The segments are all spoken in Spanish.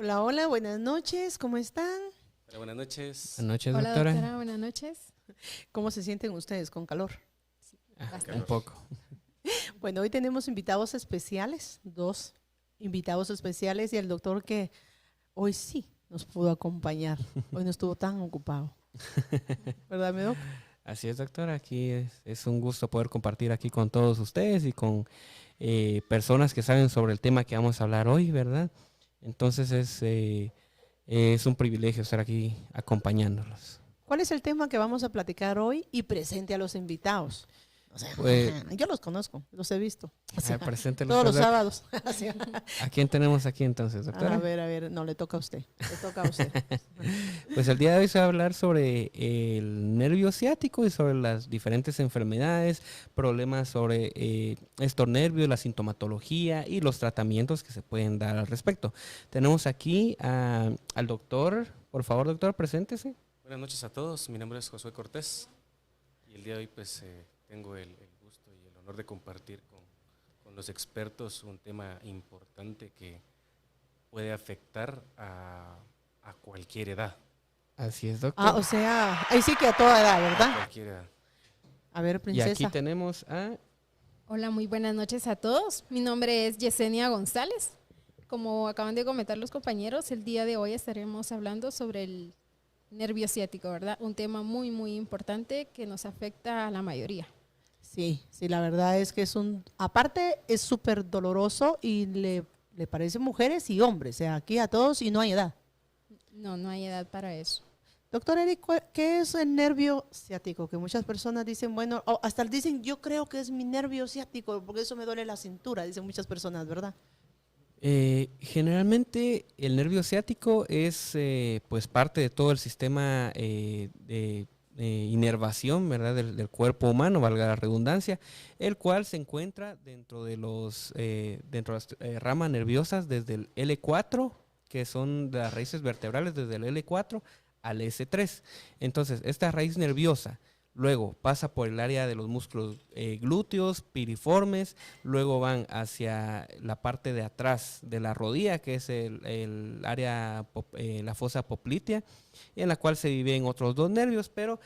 Hola, hola, buenas noches, ¿cómo están? Hola, buenas noches. Buenas noches, Hola doctora. doctora, buenas noches. ¿Cómo se sienten ustedes con calor? Un Bastante. poco. Bueno, hoy tenemos invitados especiales, dos invitados especiales y el doctor que hoy sí nos pudo acompañar. Hoy no estuvo tan ocupado. ¿Verdad, mi doc? Así es, doctora. Aquí es un gusto poder compartir aquí con todos ustedes y con personas que saben sobre el tema que vamos a hablar hoy, ¿verdad? Entonces es un privilegio estar aquí acompañándolos. ¿Cuál es el tema que vamos a platicar hoy y presente a los invitados? O sea, Pues, yo los conozco, los he visto. O a sea, ver, preséntelos, todos los doc. sábados. Así. ¿A quién tenemos aquí entonces, doctora? A ver, no, le toca a usted. Le toca a usted. Pues el día de hoy se va a hablar sobre el nervio ciático y sobre las diferentes enfermedades, problemas sobre estos nervios, la sintomatología y los tratamientos que se pueden dar al respecto. Tenemos aquí al doctor. Por favor, doctor, preséntese. Buenas noches a todos. Mi nombre es Josué Cortés y el día de hoy pues tengo el gusto y el honor de compartir con los expertos un tema importante que puede afectar a cualquier edad. Así es, doctor. Ah, o sea, ahí sí que a toda edad, A ¿verdad? cualquier edad. A ver, Y princesa. aquí tenemos a... Hola, muy buenas noches a todos. Mi nombre es Yesenia González. Como acaban de comentar los compañeros, el día de hoy estaremos hablando sobre el nervio ciático, ¿verdad? Un tema muy, muy importante que nos afecta a la mayoría. Sí, sí, la verdad es que aparte es súper doloroso y le parece mujeres y hombres, o sea, aquí a todos y no hay edad. No, no hay edad para eso. Doctor Eric, ¿qué es el nervio ciático? Que muchas personas dicen, bueno, o hasta dicen, yo creo que es mi nervio ciático, porque eso me duele la cintura, dicen muchas personas, ¿verdad? Generalmente el nervio ciático es pues parte de todo el sistema de inervación, ¿verdad? Del cuerpo humano, valga la redundancia, el cual se encuentra dentro de dentro de las ramas nerviosas desde el L4, que son de las raíces vertebrales desde el L4 al S3. Entonces, esta raíz nerviosa luego pasa por el área de los músculos glúteos, piriformes, luego van hacia la parte de atrás de la rodilla, que es el área, la fosa poplitea, en la cual se dividen otros dos nervios, pero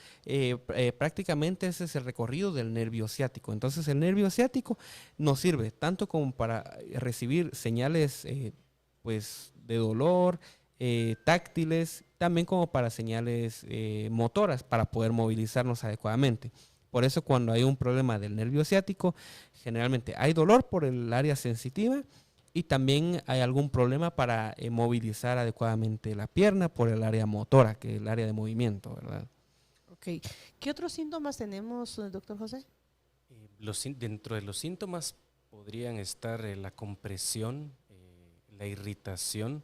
prácticamente ese es el recorrido del nervio ciático. Entonces el nervio ciático nos sirve tanto como para recibir señales pues de dolor, táctiles, también como para señales motoras, para poder movilizarnos adecuadamente. Por eso cuando hay un problema del nervio ciático, generalmente hay dolor por el área sensitiva y también hay algún problema para movilizar adecuadamente la pierna por el área motora, que es el área de movimiento, ¿verdad? Ok. ¿Qué otros síntomas tenemos, doctor José? Dentro de los síntomas podrían estar la compresión, la irritación,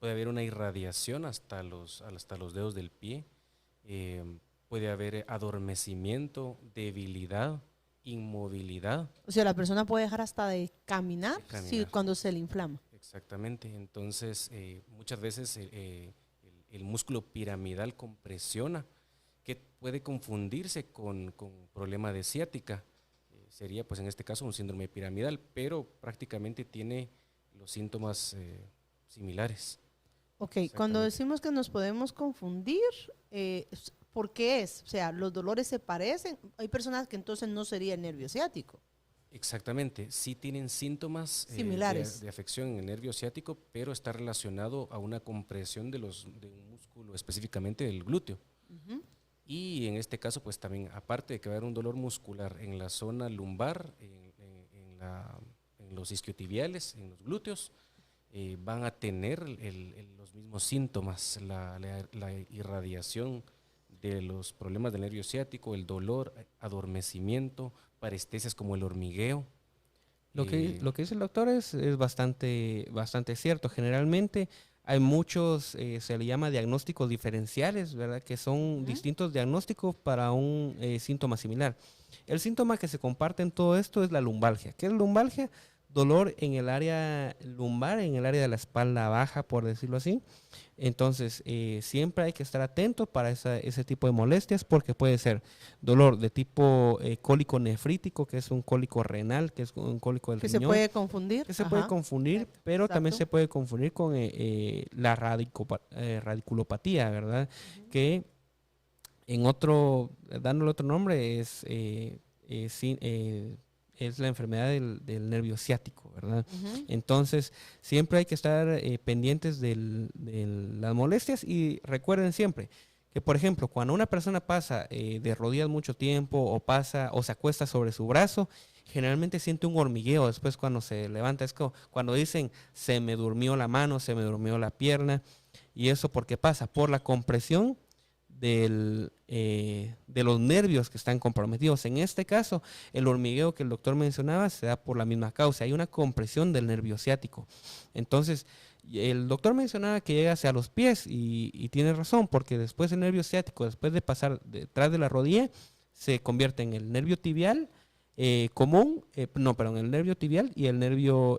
puede haber una irradiación hasta los dedos del pie, puede haber adormecimiento, debilidad, inmovilidad. O sea, la persona puede dejar hasta de caminar, De caminar. sí, cuando se le inflama. Exactamente, entonces muchas veces el músculo piramidal compresiona, que puede confundirse con problema de ciática. Sería pues en este caso un síndrome piramidal, pero prácticamente tiene los síntomas similares. Ok, cuando decimos que nos podemos confundir, ¿por qué es? O sea, los dolores se parecen. Hay personas que entonces no sería el nervio ciático. Exactamente, sí tienen síntomas Similares. de afección en el nervio ciático, pero está relacionado a una compresión de un músculo, específicamente del glúteo. Ujú. Y en este caso, pues también, aparte de que va a haber un dolor muscular en la zona lumbar, en los isquiotibiales, en los glúteos, van a tener los mismos síntomas, la irradiación de los problemas del nervio ciático, el dolor, adormecimiento, parestesias como el hormigueo. Lo que dice el doctor es bastante cierto. Generalmente hay muchos, se le llama diagnósticos diferenciales, ¿verdad? Que son distintos diagnósticos para un síntoma similar. El síntoma que se comparte en todo esto es la lumbalgia. ¿Qué es lumbalgia? dolor en el área lumbar, en el área de la espalda baja, por decirlo así. Entonces, siempre hay que estar atento para ese tipo de molestias, porque puede ser dolor de tipo cólico nefrítico, que es un cólico renal, que es un cólico del Que riñón. se puede confundir. Que se puede confundir, pero también se puede confundir con la radiculopatía, ¿verdad? Que en dándole otro nombre, es la enfermedad del nervio ciático, ¿verdad? Entonces, siempre hay que estar pendientes de las molestias, y recuerden siempre que, por ejemplo, cuando una persona pasa de rodillas mucho tiempo o se acuesta sobre su brazo, generalmente siente un hormigueo después cuando se levanta. Es como cuando dicen, se me durmió la mano, se me durmió la pierna, y eso porque pasa por la compresión de los nervios que están comprometidos. En este caso, el hormigueo que el doctor mencionaba se da por la misma causa. Hay una compresión del nervio ciático. Entonces, el doctor mencionaba que llega hacia los pies, y tiene razón, porque después el nervio ciático, después de pasar detrás de la rodilla, se convierte en el nervio tibial común, el nervio tibial y el nervio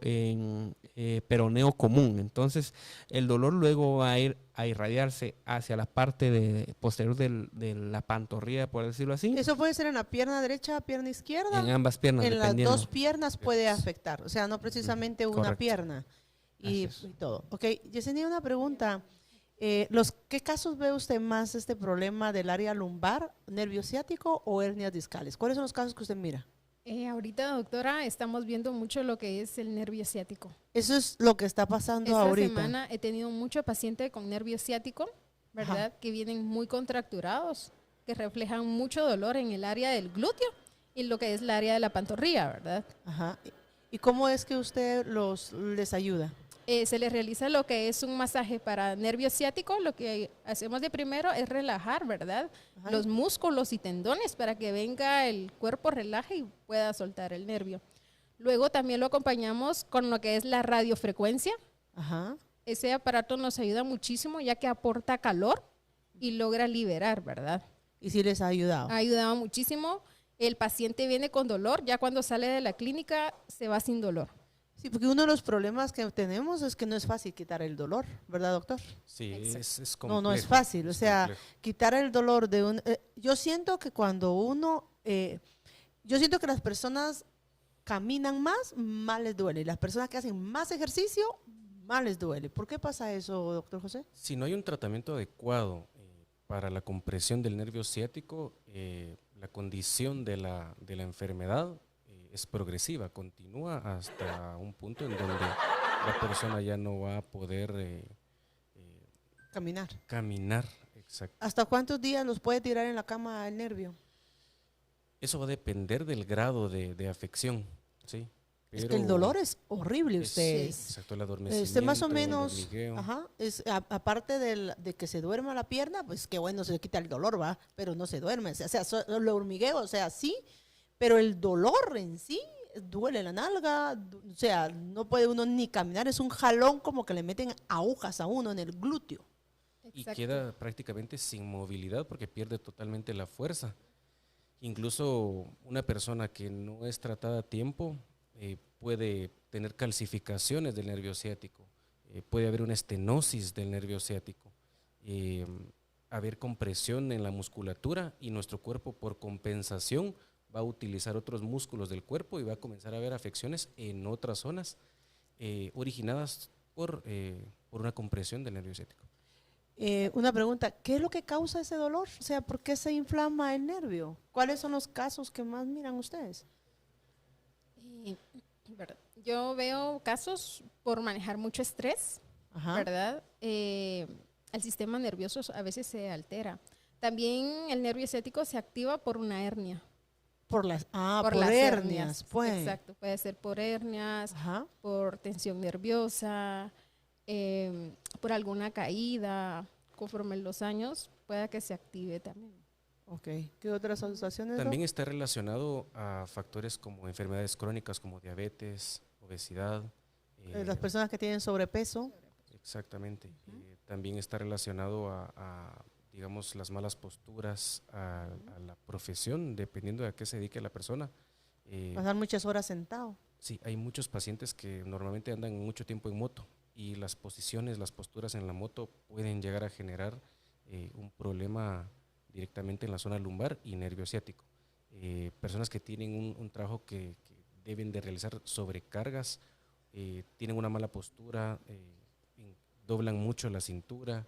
peroneo común. Entonces, el dolor luego va a ir a irradiarse hacia la parte posterior de la pantorrilla, por decirlo así. Eso puede ser en la pierna derecha, pierna izquierda. En ambas piernas, En las dependiendo. dos piernas puede afectar, o sea, no precisamente una Correcto. pierna y todo. Ok, Yesenia, una pregunta. ¿Qué casos ve usted más este problema del área lumbar, nervio ciático o hernias discales? ¿Cuáles son los casos que usted mira? Ahorita, doctora, estamos viendo mucho lo que es el nervio ciático. Eso es lo que está pasando Esta ahorita. semana he tenido mucho paciente con nervio ciático, ¿verdad? Que vienen muy contracturados, que reflejan mucho dolor en el área del glúteo y lo que es el área de la pantorrilla, ¿verdad? Ajá. ¿Y cómo es que usted les ayuda? Se les realiza lo que es un masaje para nervio ciático. Lo que hacemos de primero es relajar, ¿verdad? Ajá. Los músculos y tendones para que venga el cuerpo, relaje y pueda soltar el nervio. Luego también lo acompañamos con lo que es la radiofrecuencia. Ajá. Ese aparato nos ayuda muchísimo ya que aporta calor y logra liberar, ¿verdad? ¿Y si les ha ayudado? Ha ayudado muchísimo. El paciente viene con dolor, ya cuando sale de la clínica se va sin dolor. Sí, porque uno de los problemas que tenemos es que no es fácil quitar el dolor, ¿verdad, doctor? Sí, es No, no es complejo, fácil. O es sea, complejo. quitar el dolor de un... yo siento que yo siento que las personas caminan más les duele. Y las personas que hacen más ejercicio, más les duele. ¿Por qué pasa eso, doctor José? Si no hay un tratamiento adecuado para la compresión del nervio ciático, la condición de la enfermedad es progresiva, continúa hasta un punto en donde la persona ya no va a poder Caminar. Exacto. ¿Hasta cuántos días los puede tirar en la cama el nervio? Eso va a depender del grado de afección, ¿sí? Es que el dolor es horrible, Exacto, el adormecimiento, Usted más o el menos, hormigueo. ajá, aparte de que se duerma la pierna, pues qué bueno, se le quita el dolor, va, pero no se duerme, o sea, el hormigueo, o sea, sí, pero el dolor en sí, duele la nalga, o sea, no puede uno ni caminar, es un jalón como que le meten agujas a uno en el glúteo. Y Exacto. queda prácticamente sin movilidad porque pierde totalmente la fuerza. Incluso una persona que no es tratada a tiempo puede tener calcificaciones del nervio ciático, puede haber una estenosis del nervio ciático, haber compresión en la musculatura y nuestro cuerpo por compensación va a utilizar otros músculos del cuerpo y va a comenzar a haber afecciones en otras zonas originadas por una compresión del nervio ciático. Una pregunta, ¿qué es lo que causa ese dolor? O sea, ¿por qué se inflama el nervio? ¿Cuáles son los casos que más miran ustedes? ¿Verdad? Yo veo casos por manejar mucho estrés, Ajá. ¿verdad? El sistema nervioso a veces se altera. También el nervio ciático se activa por una hernia. Por las las hernias, pues. Exacto, puede ser por hernias, Ajá. por tensión nerviosa, por alguna caída. Conforme los años, pueda que se active también. Ok. ¿Qué otras asociaciones? También está relacionado a factores como enfermedades crónicas como diabetes, obesidad. Las personas que tienen sobrepeso. Exactamente. También está relacionado a, digamos, las malas posturas, a la profesión, dependiendo de a qué se dedique la persona. Pasar muchas horas sentado. Sí, hay muchos pacientes que normalmente andan mucho tiempo en moto y las posiciones, las posturas en la moto pueden llegar a generar un problema directamente en la zona lumbar y nervio ciático. Personas que tienen un trabajo que deben de realizar sobrecargas, tienen una mala postura, doblan mucho la cintura,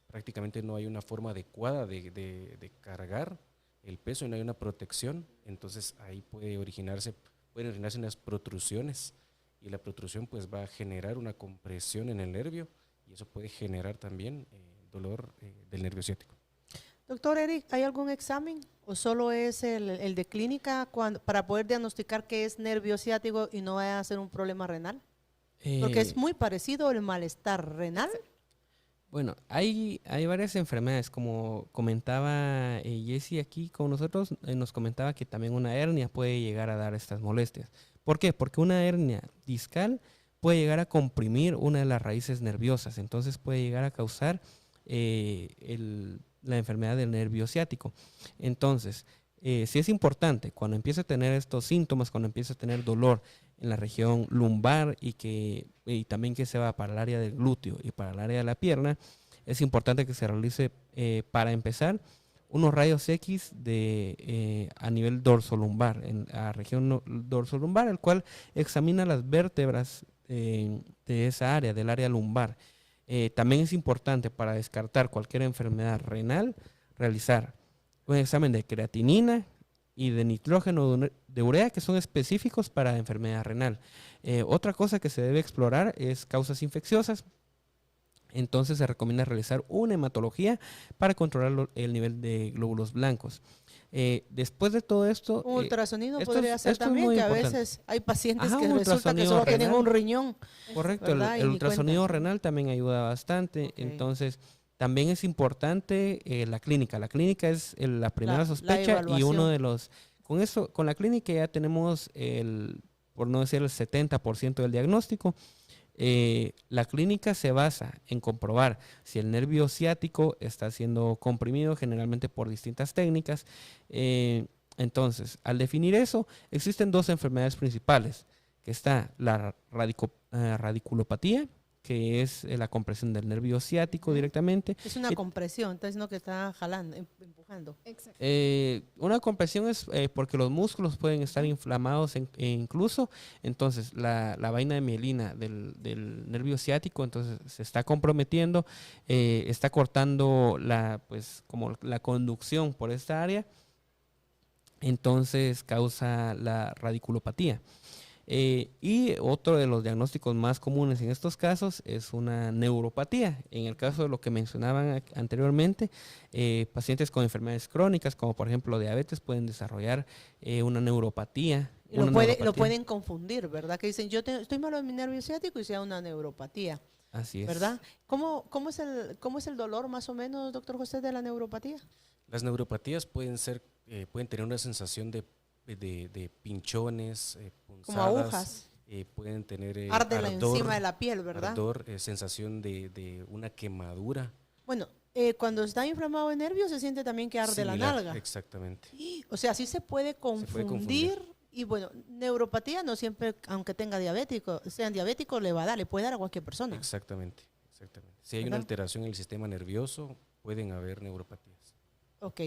prácticamente no hay una forma adecuada de cargar el peso y no hay una protección, entonces ahí pueden originarse unas protrusiones y la protrusión pues va a generar una compresión en el nervio y eso puede generar también dolor del nervio ciático. Doctor Eric, ¿hay algún examen o solo es el de clínica para poder diagnosticar que es nervio ciático y no vaya a ser un problema renal? Porque es muy parecido el malestar renal. Bueno, hay varias enfermedades, como comentaba Jessie aquí con nosotros, nos comentaba que también una hernia puede llegar a dar estas molestias. ¿Por qué? Porque una hernia discal puede llegar a comprimir una de las raíces nerviosas, entonces puede llegar a causar la enfermedad del nervio ciático. Entonces, sí es importante, cuando empiece a tener estos síntomas, cuando empiece a tener dolor en la región lumbar y también que se va para el área del glúteo y para el área de la pierna, es importante que se realice, para empezar, unos rayos X a nivel dorsolumbar, en la región dorsolumbar, el cual examina las vértebras de esa área, del área lumbar. También es importante para descartar cualquier enfermedad renal, realizar un examen de creatinina y de nitrógeno de urea, que son específicos para enfermedad renal. Otra cosa que se debe explorar es causas infecciosas. Entonces se recomienda realizar una hematología para controlar el nivel de glóbulos blancos. Después de todo esto... Un ultrasonido podría ser también, que importante. A veces hay pacientes que resulta que solo tienen un riñón. Correcto, el ultrasonido renal también ayuda bastante. Okay. Entonces, también es importante la clínica. La clínica es la primera sospecha y uno de los... Con la clínica ya tenemos por no decir el 70% del diagnóstico. La clínica se basa en comprobar si el nervio ciático está siendo comprimido, generalmente por distintas técnicas. Entonces, al definir eso, existen dos enfermedades principales, que está la radiculopatía, que es la compresión del nervio ciático directamente. Es una compresión, entonces no que está jalando, empujando. Exacto. Una compresión es porque los músculos pueden estar inflamados incluso, entonces la vaina de mielina del nervio ciático entonces se está comprometiendo, está cortando como la conducción por esta área, entonces causa la radiculopatía. Y otro de los diagnósticos más comunes en estos casos es una neuropatía. En el caso de lo que mencionaban anteriormente, pacientes con enfermedades crónicas, como por ejemplo diabetes, pueden desarrollar una neuropatía. Lo pueden confundir, ¿verdad? Que dicen, estoy malo en mi nervio ciático y sea una neuropatía. Así es. ¿Verdad? ¿Cómo es el dolor más o menos, doctor José, de la neuropatía? Las neuropatías pueden tener una sensación de pinchones, punzadas, como agujas. Pueden tener ardor encima de la piel, ¿verdad? Ardor, sensación de una quemadura. Bueno, cuando está inflamado el nervio se siente también que arde la nalga. Exactamente. O sea, sí se puede confundir. Y bueno, neuropatía no siempre, aunque sean diabéticos, le puede dar a cualquier persona. Exactamente. Si hay una alteración en el sistema nervioso, pueden haber neuropatías. Ok.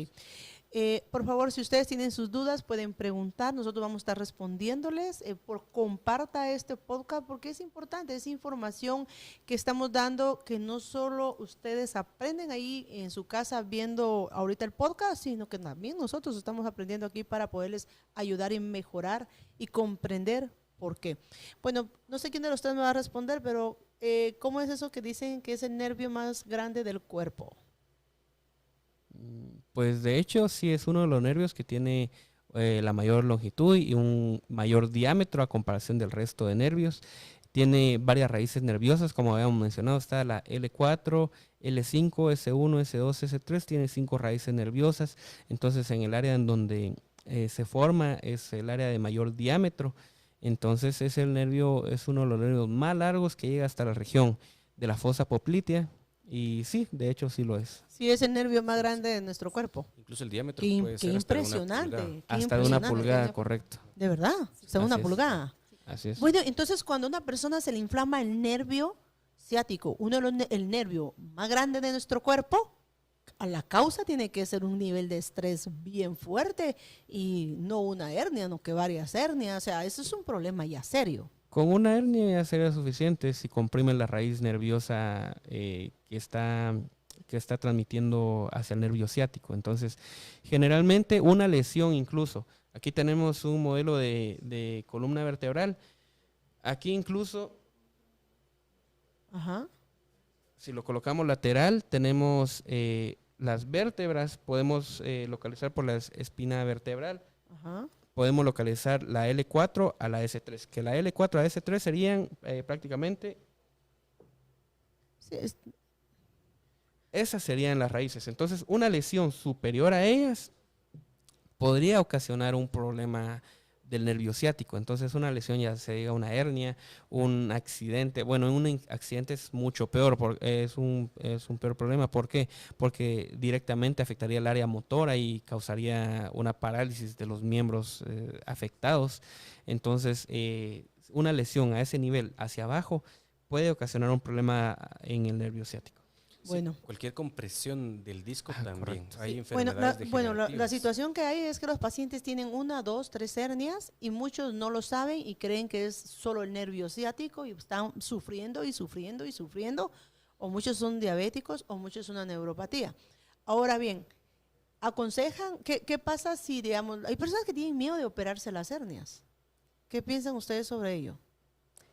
Por favor, si ustedes tienen sus dudas, pueden preguntar. Nosotros vamos a estar respondiéndoles. Comparta este podcast porque es importante. Es información que estamos dando que no solo ustedes aprenden ahí en su casa viendo ahorita el podcast, sino que también nosotros estamos aprendiendo aquí para poderles ayudar y mejorar y comprender por qué. Bueno, no sé quién de los tres me va a responder, pero ¿cómo es eso que dicen que es el nervio más grande del cuerpo? Pues de hecho sí es uno de los nervios que tiene la mayor longitud y un mayor diámetro a comparación del resto de nervios. Tiene varias raíces nerviosas, como habíamos mencionado, está la L4, L5, S1, S2, S3, tiene 5 raíces nerviosas. Entonces en el área en donde se forma es el área de mayor diámetro. Entonces es uno de los nervios más largos que llega hasta la región de la fosa poplitea. Y sí, de hecho sí lo es. Sí, es el nervio más grande de nuestro cuerpo. Incluso el diámetro Qué, puede qué ser hasta de una impresionante. pulgada. Qué Hasta de una impresionante. pulgada, correcto. De verdad, hasta una Así es. pulgada. Así es. Bueno, entonces cuando a una persona se le inflama el nervio ciático, el nervio más grande de nuestro cuerpo, a la causa tiene que ser un nivel de estrés bien fuerte y no una hernia, no que varias hernias. O sea, eso es un problema ya serio. Con una hernia ya sería suficiente si comprimen la raíz nerviosa que está transmitiendo hacia el nervio ciático. Entonces, generalmente una lesión incluso. Aquí tenemos un modelo de columna vertebral. Aquí incluso, Ajá. si lo colocamos lateral, tenemos las vértebras, podemos localizar por la espina vertebral. Ajá. Podemos localizar la L4 a la S3, que la L4 a la S3 serían prácticamente, Sí, esas serían las raíces. Entonces, una lesión superior a ellas podría ocasionar un problema del nervio ciático. Entonces, una lesión ya se diga una hernia, un accidente. Bueno, un accidente es mucho peor, es un peor problema. ¿Por qué? Porque directamente afectaría el área motora y causaría una parálisis de los miembros afectados. Entonces, una lesión a ese nivel hacia abajo puede ocasionar un problema en el nervio ciático. bueno. Sí, cualquier compresión del disco también. Correcto. Hay Bueno, enfermedades la degenerativas. situación que hay es que los pacientes tienen 1, 2, 3 hernias y muchos no lo saben y creen que es solo el nervio ciático y están sufriendo y sufriendo y sufriendo, o muchos son diabéticos o muchos son una neuropatía. Ahora bien, aconsejan, ¿qué pasa si, digamos, hay personas que tienen miedo de operarse las hernias? ¿Qué piensan ustedes sobre ello?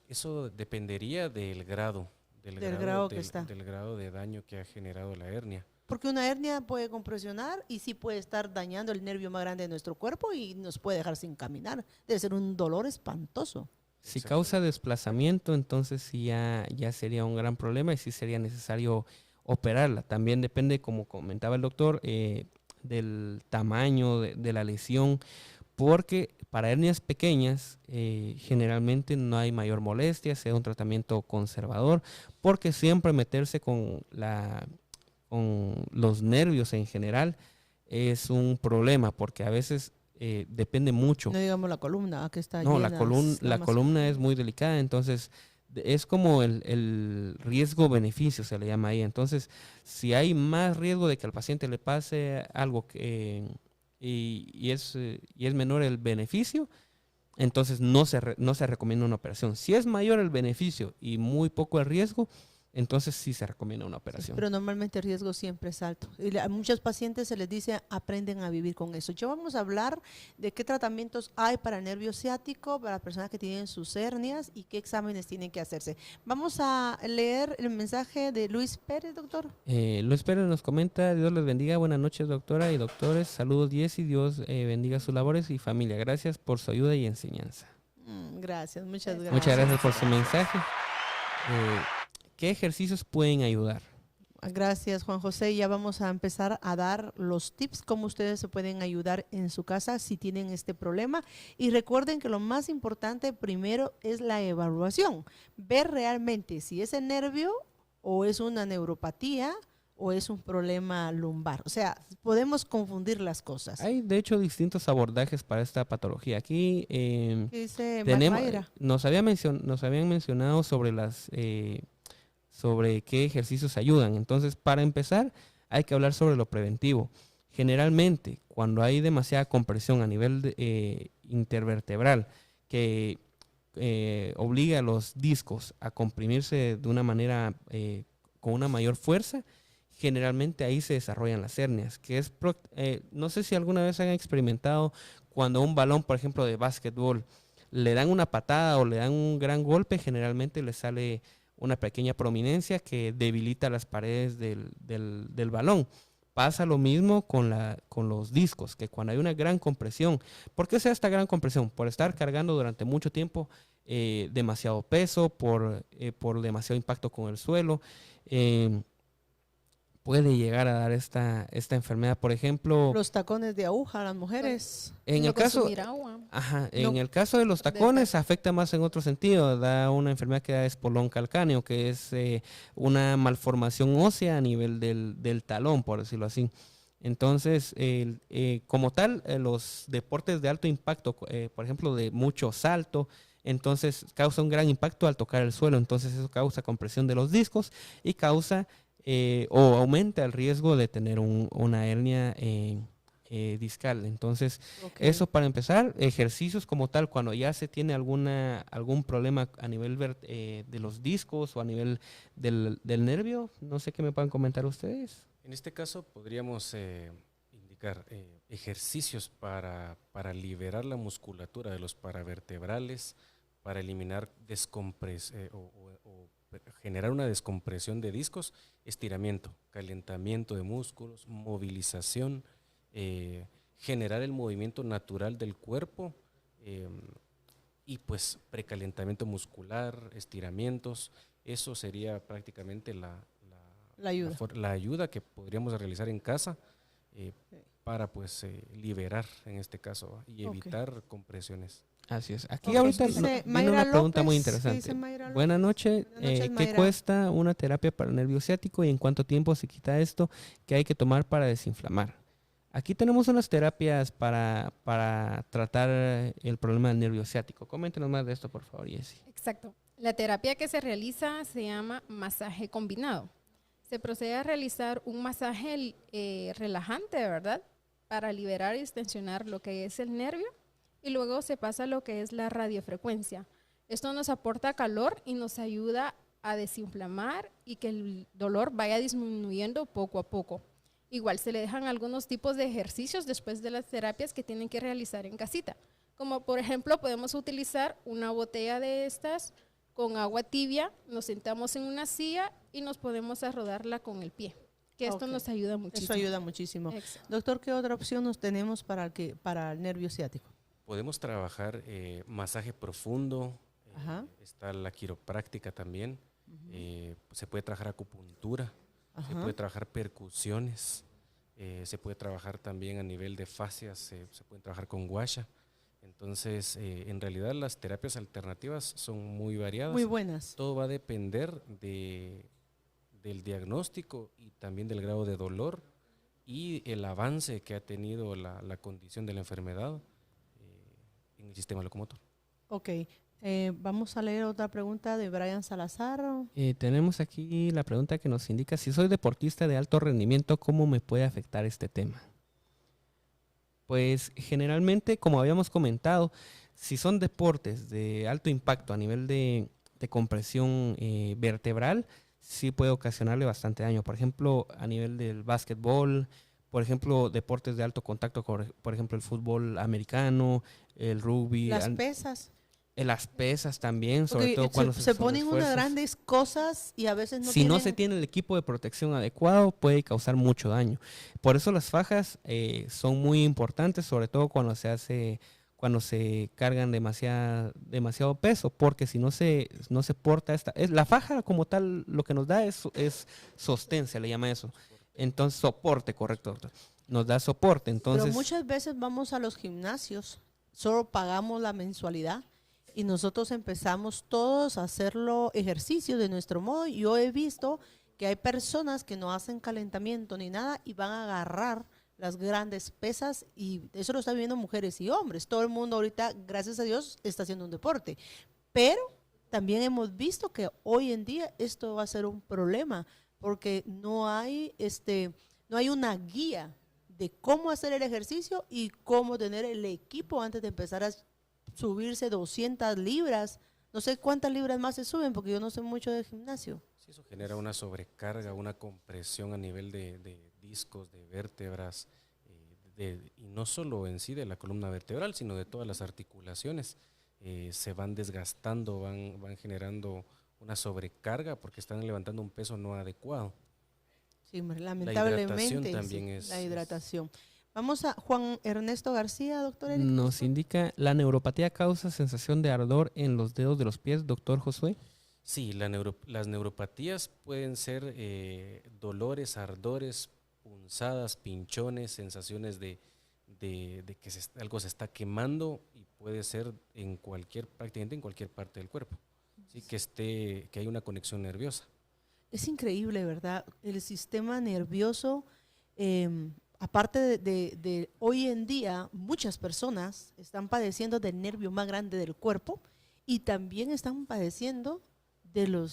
Eso dependería del grado. Del grado que del, está. del grado de daño que ha generado la hernia. Porque una hernia puede compresionar y sí puede estar dañando el nervio más grande de nuestro cuerpo y nos puede dejar sin caminar. Debe ser un dolor espantoso. Si Exacto. causa desplazamiento, entonces sí ya sería un gran problema y sí sería necesario operarla. También depende, como comentaba el doctor, del tamaño de la lesión, porque para hernias pequeñas generalmente no hay mayor molestia, sea un tratamiento conservador, porque siempre meterse con los nervios en general es un problema, porque a veces depende mucho. No digamos la columna, que está No, llena la de escamas. columna es muy delicada, entonces es como el riesgo-beneficio, se le llama ahí. Entonces, si hay más riesgo de que al paciente le pase algo y es menor el beneficio, entonces no se recomienda una operación. Si es mayor el beneficio y muy poco el riesgo, entonces sí se recomienda una operación. Pero normalmente el riesgo siempre es alto. Y a muchos pacientes se les dice, aprenden a vivir con eso. Ya vamos a hablar de qué tratamientos hay para el nervio ciático, para personas que tienen sus hernias y qué exámenes tienen que hacerse. Vamos a leer el mensaje de Luis Pérez, doctor. Luis Pérez nos comenta: Dios les bendiga, buenas noches doctora y doctores, saludos Jessy, Dios bendiga sus labores y familia, gracias por su ayuda y enseñanza. Gracias, muchas gracias. Muchas gracias por su mensaje. ¿Qué ejercicios pueden ayudar? Gracias, Juan José. Ya vamos a empezar a dar los tips, cómo ustedes se pueden ayudar en su casa si tienen este problema. Y recuerden que lo más importante primero es la evaluación. Ver realmente si es el nervio o es una neuropatía o es un problema lumbar. O sea, podemos confundir las cosas. Hay de hecho distintos abordajes para esta patología. Aquí ¿Qué dice tenemos, Mayra? nos habían mencionado sobre qué ejercicios ayudan. Entonces, para empezar, hay que hablar sobre lo preventivo. Generalmente, cuando hay demasiada compresión a nivel intervertebral que obliga a los discos a comprimirse de una manera con una mayor fuerza, generalmente ahí se desarrollan las hernias, no sé si alguna vez han experimentado cuando un balón, por ejemplo, de básquetbol, le dan una patada o le dan un gran golpe, generalmente le sale una pequeña prominencia que debilita las paredes del balón. Pasa lo mismo con los discos, que cuando hay una gran compresión, ¿por qué se da esta gran compresión? Por estar cargando durante mucho tiempo demasiado peso, por demasiado impacto con el suelo, puede llegar a dar esta enfermedad. Por ejemplo, Los tacones de aguja a las mujeres. en No el caso, consumir agua. en el caso de los tacones afecta más en otro sentido, da una enfermedad que da espolón calcáneo, que es una malformación ósea a nivel del talón, por decirlo así. Entonces, como tal, los deportes de alto impacto, por ejemplo, de mucho salto, entonces causa un gran impacto al tocar el suelo, entonces eso causa compresión de los discos y causa o aumenta el riesgo de tener una hernia discal. Entonces, eso para empezar, ejercicios como tal, cuando ya se tiene algún problema a nivel de los discos o a nivel del nervio, no sé qué me puedan comentar ustedes. En este caso podríamos indicar ejercicios para liberar la musculatura de los paravertebrales, para eliminar o generar una descompresión de discos, estiramiento, calentamiento de músculos, movilización, generar el movimiento natural del cuerpo y pues precalentamiento muscular, estiramientos. Eso sería prácticamente la ayuda que podríamos realizar en casa para pues liberar en este caso y evitar compresiones. Así es. Aquí ahorita viene una pregunta muy interesante. Buenas noches. ¿Qué cuesta una terapia para el nervio ciático y en cuánto tiempo se quita esto que hay que tomar para desinflamar? Aquí tenemos unas terapias para tratar el problema del nervio ciático. Coméntenos más de esto, por favor, Jessie. Exacto. La terapia que se realiza se llama masaje combinado. Se procede a realizar un masaje relajante, ¿verdad? Para liberar y extensionar lo que es el nervio y luego se pasa a lo que es la radiofrecuencia. Esto nos aporta calor y nos ayuda a desinflamar y que el dolor vaya disminuyendo poco a poco. Igual se le dejan algunos tipos de ejercicios después de las terapias que tienen que realizar en casita. Como por ejemplo podemos utilizar una botella de estas con agua tibia, nos sentamos en una silla y nos podemos rodarla con el pie. Que esto nos ayuda muchísimo. Eso ayuda muchísimo. Exacto. Doctor, ¿qué otra opción nos tenemos para el nervio ciático? Podemos trabajar masaje profundo, está la quiropráctica también, se puede trabajar acupuntura, se puede trabajar percusiones, se puede trabajar también a nivel de fascias, se puede trabajar con guasha. Entonces, en realidad las terapias alternativas son muy variadas. Muy buenas. Todo va a depender del diagnóstico y también del grado de dolor y el avance que ha tenido la condición de la enfermedad en el sistema locomotor. Ok, vamos a leer otra pregunta de Brian Salazar. Tenemos aquí la pregunta que nos indica, si soy deportista de alto rendimiento, ¿cómo me puede afectar este tema? Pues generalmente, como habíamos comentado, si son deportes de alto impacto a nivel de compresión vertebral, sí puede ocasionarle bastante daño. Por ejemplo, a nivel del básquetbol, por ejemplo, deportes de alto contacto, por ejemplo, el fútbol americano, el rugby. Las pesas. Las pesas también, sobre todo cuando se ponen unas grandes cosas y a veces si no se tiene el equipo de protección adecuado, puede causar mucho daño. Por eso las fajas son muy importantes, sobre todo cuando se cargan demasiado peso, porque si no se porta la faja como tal, lo que nos da es sostén, se le llama eso. Entonces, soporte, correcto, doctor. Nos da soporte. Entonces, pero muchas veces vamos a los gimnasios, solo pagamos la mensualidad y nosotros empezamos todos a hacerlo ejercicio de nuestro modo. Yo he visto que hay personas que no hacen calentamiento ni nada y van a agarrar las grandes pesas, y eso lo están viviendo mujeres y hombres. Todo el mundo ahorita, gracias a Dios, está haciendo un deporte. Pero también hemos visto que hoy en día esto va a ser un problema porque no hay una guía de cómo hacer el ejercicio y cómo tener el equipo antes de empezar a subirse 200 libras. No sé cuántas libras más se suben porque yo no sé mucho del gimnasio. Sí, eso genera una sobrecarga, una compresión a nivel de discos, de vértebras, y no solo en sí de la columna vertebral, sino de todas las articulaciones. Se van desgastando, van generando una sobrecarga porque están levantando un peso no adecuado. Sí, lamentablemente. La hidratación también es... La hidratación. Vamos a Juan Ernesto García, doctor Eric. Nos indica, ¿la neuropatía causa sensación de ardor en los dedos de los pies, doctor Josué? Sí, las neuropatías pueden ser dolores, ardores, punzadas, pinchones, sensaciones de que algo se está quemando y puede ser prácticamente en cualquier parte del cuerpo. Sí, que hay una conexión nerviosa. Es increíble, ¿verdad? El sistema nervioso, aparte de hoy en día, muchas personas están padeciendo del nervio más grande del cuerpo y también están padeciendo del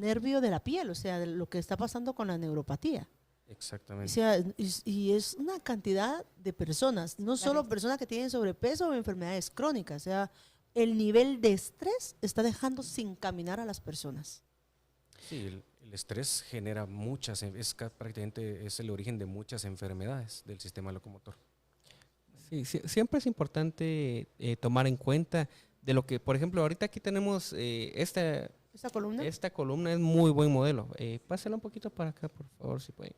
nervio de la piel, o sea, de lo que está pasando con la neuropatía. O Exactamente. sea, y es una cantidad de personas, no solo personas que tienen sobrepeso o enfermedades crónicas, o sea, el nivel de estrés está dejando sin caminar a las personas. Sí, el estrés genera prácticamente es el origen de muchas enfermedades del sistema locomotor. Sí, siempre es importante tomar en cuenta de lo que, por ejemplo, ahorita aquí tenemos ¿Esa columna? esta columna es muy buen modelo. Pásala un poquito para acá, por favor, si pueden.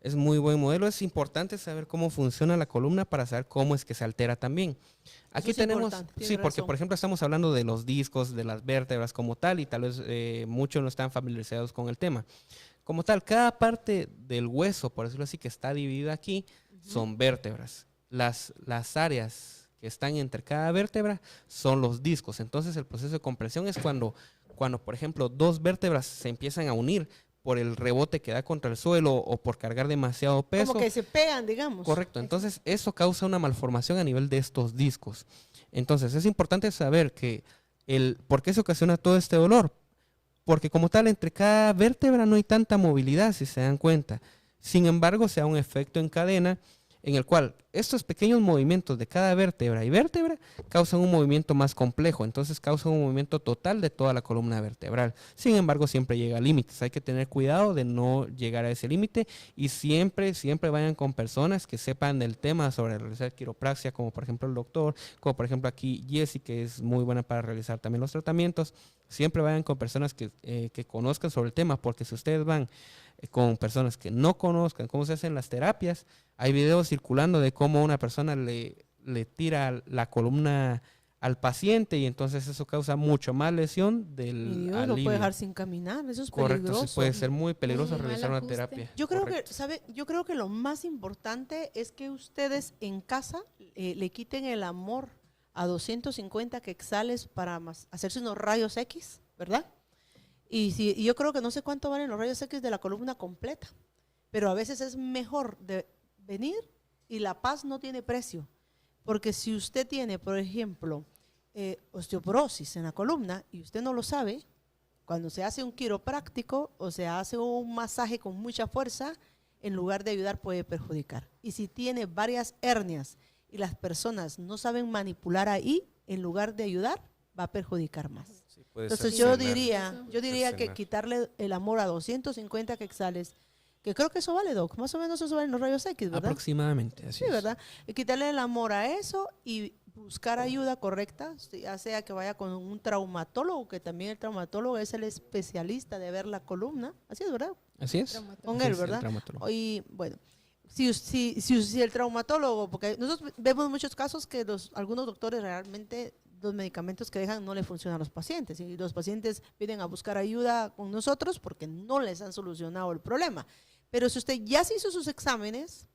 Es muy buen modelo. Es importante saber cómo funciona la columna para saber cómo es que se altera también. Aquí es tenemos, sí, porque por ejemplo estamos hablando de los discos, de las vértebras como tal, y tal vez muchos no están familiarizados con el tema. Como tal, cada parte del hueso, por decirlo así, que está dividida aquí, son vértebras. Las áreas que están entre cada vértebra son los discos. Entonces el proceso de compresión es cuando por ejemplo, dos vértebras se empiezan a unir por el rebote que da contra el suelo o por cargar demasiado peso. Como que se pegan, digamos. Correcto. Entonces, eso causa una malformación a nivel de estos discos. Entonces, es importante saber por qué se ocasiona todo este dolor. Porque como tal, entre cada vértebra no hay tanta movilidad, si se dan cuenta. Sin embargo, se da un efecto en cadena en el cual estos pequeños movimientos de cada vértebra y vértebra causan un movimiento más complejo, entonces causan un movimiento total de toda la columna vertebral. Sin embargo, siempre llega a límites, hay que tener cuidado de no llegar a ese límite y siempre vayan con personas que sepan del tema sobre realizar quiropraxia, como por ejemplo el doctor, como por ejemplo aquí Jessie, que es muy buena para realizar también los tratamientos. Siempre vayan con personas que conozcan sobre el tema, porque si ustedes van con personas que no conozcan cómo se hacen las terapias, hay videos circulando de cómo una persona le tira la columna al paciente y entonces eso causa mucho más lesión del Lo alivio. puede dejar sin caminar, eso es Correcto, peligroso. sí puede ser muy peligroso Muy mal realizar una ajuste. terapia. Yo creo Correcto. yo creo que lo más importante es que ustedes en casa le quiten el amor a 250 quetzales para hacerse unos rayos X, ¿verdad? Y yo creo que no sé cuánto valen los rayos X de la columna completa, pero a veces es mejor de venir y la paz no tiene precio. Porque si usted tiene, por ejemplo, osteoporosis en la columna y usted no lo sabe, cuando se hace un quiropráctico o se hace un masaje con mucha fuerza, en lugar de ayudar puede perjudicar. Y si tiene varias hernias y las personas no saben manipular ahí, en lugar de ayudar, va a perjudicar más. Sí, puede Entonces cercenar. yo diría que Cercenar. quitarle el amor a 250 quetzales, que creo que eso vale, Doc, más o menos eso vale en los rayos X, ¿verdad? Aproximadamente, así Sí, es. ¿verdad? Y quitarle el amor a eso y buscar ayuda correcta, ya sea que vaya con un traumatólogo, que también el traumatólogo es el especialista de ver la columna, así es, ¿verdad? Así es. Con Así él, es, el ¿verdad? traumatólogo. Y bueno, si el traumatólogo, porque nosotros vemos muchos casos que algunos doctores realmente los medicamentos que dejan no le funcionan a los pacientes y los pacientes vienen a buscar ayuda con nosotros porque no les han solucionado el problema. Pero si usted ya se hizo sus exámenes,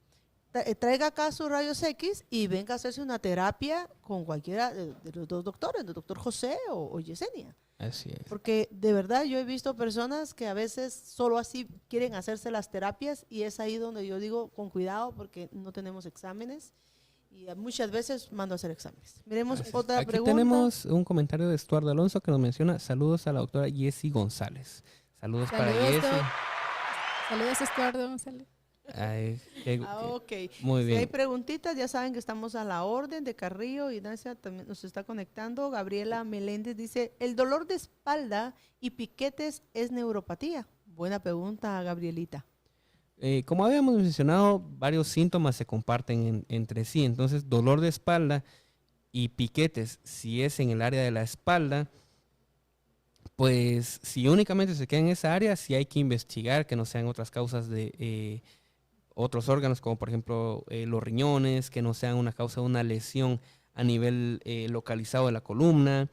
traiga acá sus rayos X y venga a hacerse una terapia con cualquiera de los dos doctores, el doctor José o Yesenia. Así es. Porque de verdad yo he visto personas que a veces solo así quieren hacerse las terapias y es ahí donde yo digo con cuidado porque no tenemos exámenes y muchas veces mando a hacer exámenes. Miremos otra Aquí pregunta. tenemos un comentario de Estuardo Alonso que nos menciona: saludos a la doctora Jessie González. Saludos para Saludos, Jessie. Doc. Saludos, Estuardo. Ay, Ok. muy Si bien. hay preguntitas, ya saben que estamos a la orden de Carrillo y Nancy también nos está conectando. Gabriela Meléndez dice, ¿el dolor de espalda y piquetes es neuropatía? Buena pregunta, Gabrielita. Como habíamos mencionado, varios síntomas se comparten entre sí. Entonces, dolor de espalda y piquetes, si es en el área de la espalda, pues si únicamente se queda en esa área, sí hay que investigar que no sean otras causas de otros órganos, como por ejemplo los riñones, que no sean una causa de una lesión a nivel localizado de la columna.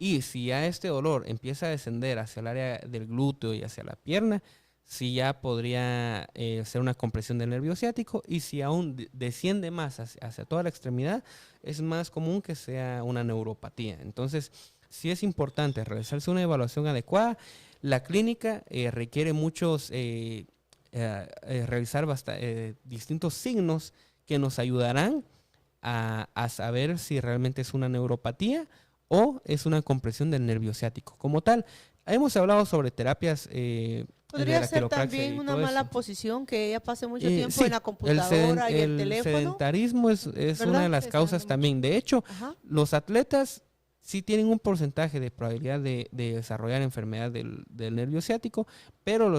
Y si ya este dolor empieza a descender hacia el área del glúteo y hacia la pierna, sí ya podría ser una compresión del nervio ciático. Y si aún desciende más hacia toda la extremidad, es más común que sea una neuropatía. Entonces, sí es importante realizarse una evaluación adecuada. La clínica requiere realizar distintos signos que nos ayudarán a saber si realmente es una neuropatía o es una compresión del nervio ciático. Como tal, hemos hablado sobre terapias Podría de la ser quiropraxia también y una todo mala eso. posición, que ella pase mucho tiempo Sí, en la computadora y el teléfono. sedentarismo es ¿Verdad? una de las Se está causas dando también. De hecho, Ajá. los atletas sí tienen un porcentaje de probabilidad de desarrollar enfermedad del nervio ciático, pero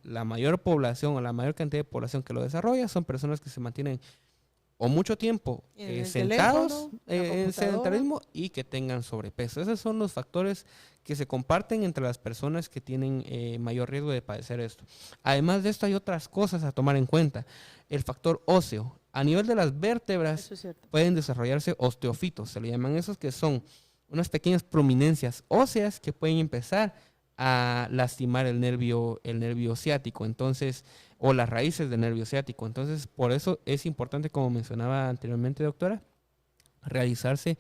la mayor población o la mayor cantidad de población que lo desarrolla son personas que se mantienen o mucho tiempo En el sentados teléfono, la en computadora. sedentarismo y que tengan sobrepeso. Esos son los factores que se comparten entre las personas que tienen mayor riesgo de padecer esto. Además de esto, hay otras cosas a tomar en cuenta. El factor óseo. A nivel de las vértebras Eso es cierto. pueden desarrollarse osteofitos, se le llaman esos, que son unas prominencias óseas que pueden empezar a lastimar el nervio ciático, entonces, o las raíces del nervio ciático. Entonces, por eso es importante, como mencionaba anteriormente, doctora, realizarse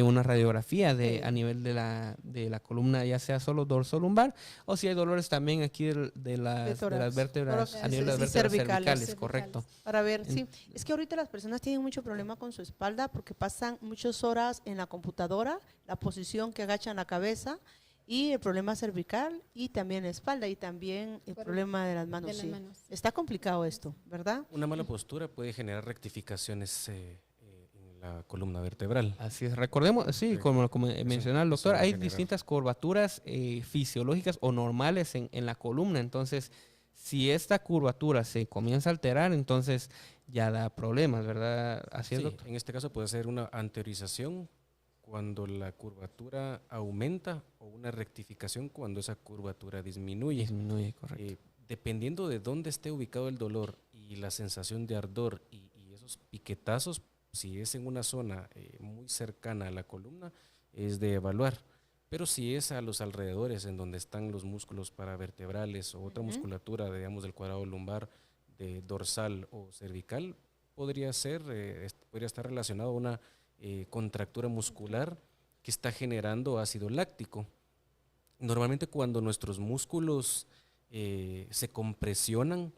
una radiografía a nivel de la columna, ya sea solo dorso-lumbar, o si hay dolores también aquí de las vértebras, tórax, a nivel de las sí, vértebras cervicales. cervicales, correcto. Para ver, sí. Es que ahorita las personas tienen mucho problema con su espalda porque pasan muchas horas en la computadora, la posición que agachan la cabeza y el problema cervical y también la espalda y también el problema de las manos. De las Sí. manos. Está complicado esto, ¿verdad? Una mala postura puede generar rectificaciones en la columna vertebral. Así es, recordemos, sí, como mencionaba el doctor, va a hay generar. distintas curvaturas fisiológicas o normales en la columna. Entonces, si esta curvatura se comienza a alterar, entonces ya da problemas, ¿verdad? Así es, Sí, doctor. en este caso puede ser una anteriorización cuando la curvatura aumenta o una rectificación cuando esa curvatura disminuye. Disminuye, correcto. Dependiendo de dónde esté ubicado el dolor y la sensación de ardor y esos piquetazos, si es en una zona muy cercana a la columna, es de evaluar. Pero si es a los alrededores, en donde están los músculos paravertebrales o otra musculatura, digamos, del cuadrado lumbar, de dorsal o cervical, podría estar relacionado a una contractura muscular que está generando ácido láctico. Normalmente cuando nuestros músculos se compresionan,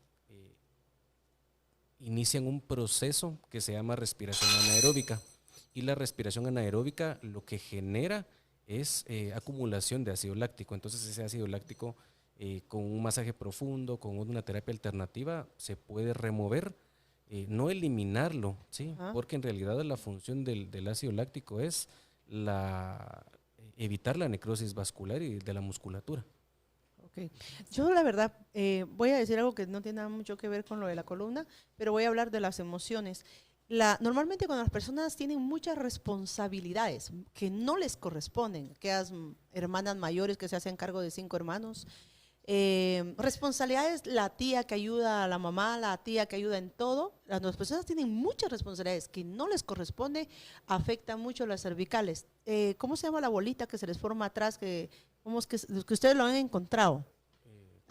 inician un proceso que se llama respiración anaeróbica. Y la respiración anaeróbica lo que genera es acumulación de ácido láctico. Entonces ese ácido láctico con un masaje profundo, con una terapia alternativa, se puede remover, no eliminarlo, ¿sí? Porque en realidad la función del ácido láctico es evitar la necrosis vascular y de la musculatura. Okay. Yo la verdad voy a decir algo que no tiene mucho que ver con lo de la columna, pero voy a hablar de las emociones. Normalmente cuando las personas tienen muchas responsabilidades que no les corresponden, que las hermanas mayores que se hacen cargo de 5 hermanos, responsabilidades, la tía que ayuda a la mamá, la tía que ayuda en todo, las personas tienen muchas responsabilidades que no les corresponde, afectan mucho las cervicales. ¿Cómo se llama la bolita que se les forma atrás? ¿Cómo es que ustedes lo han encontrado?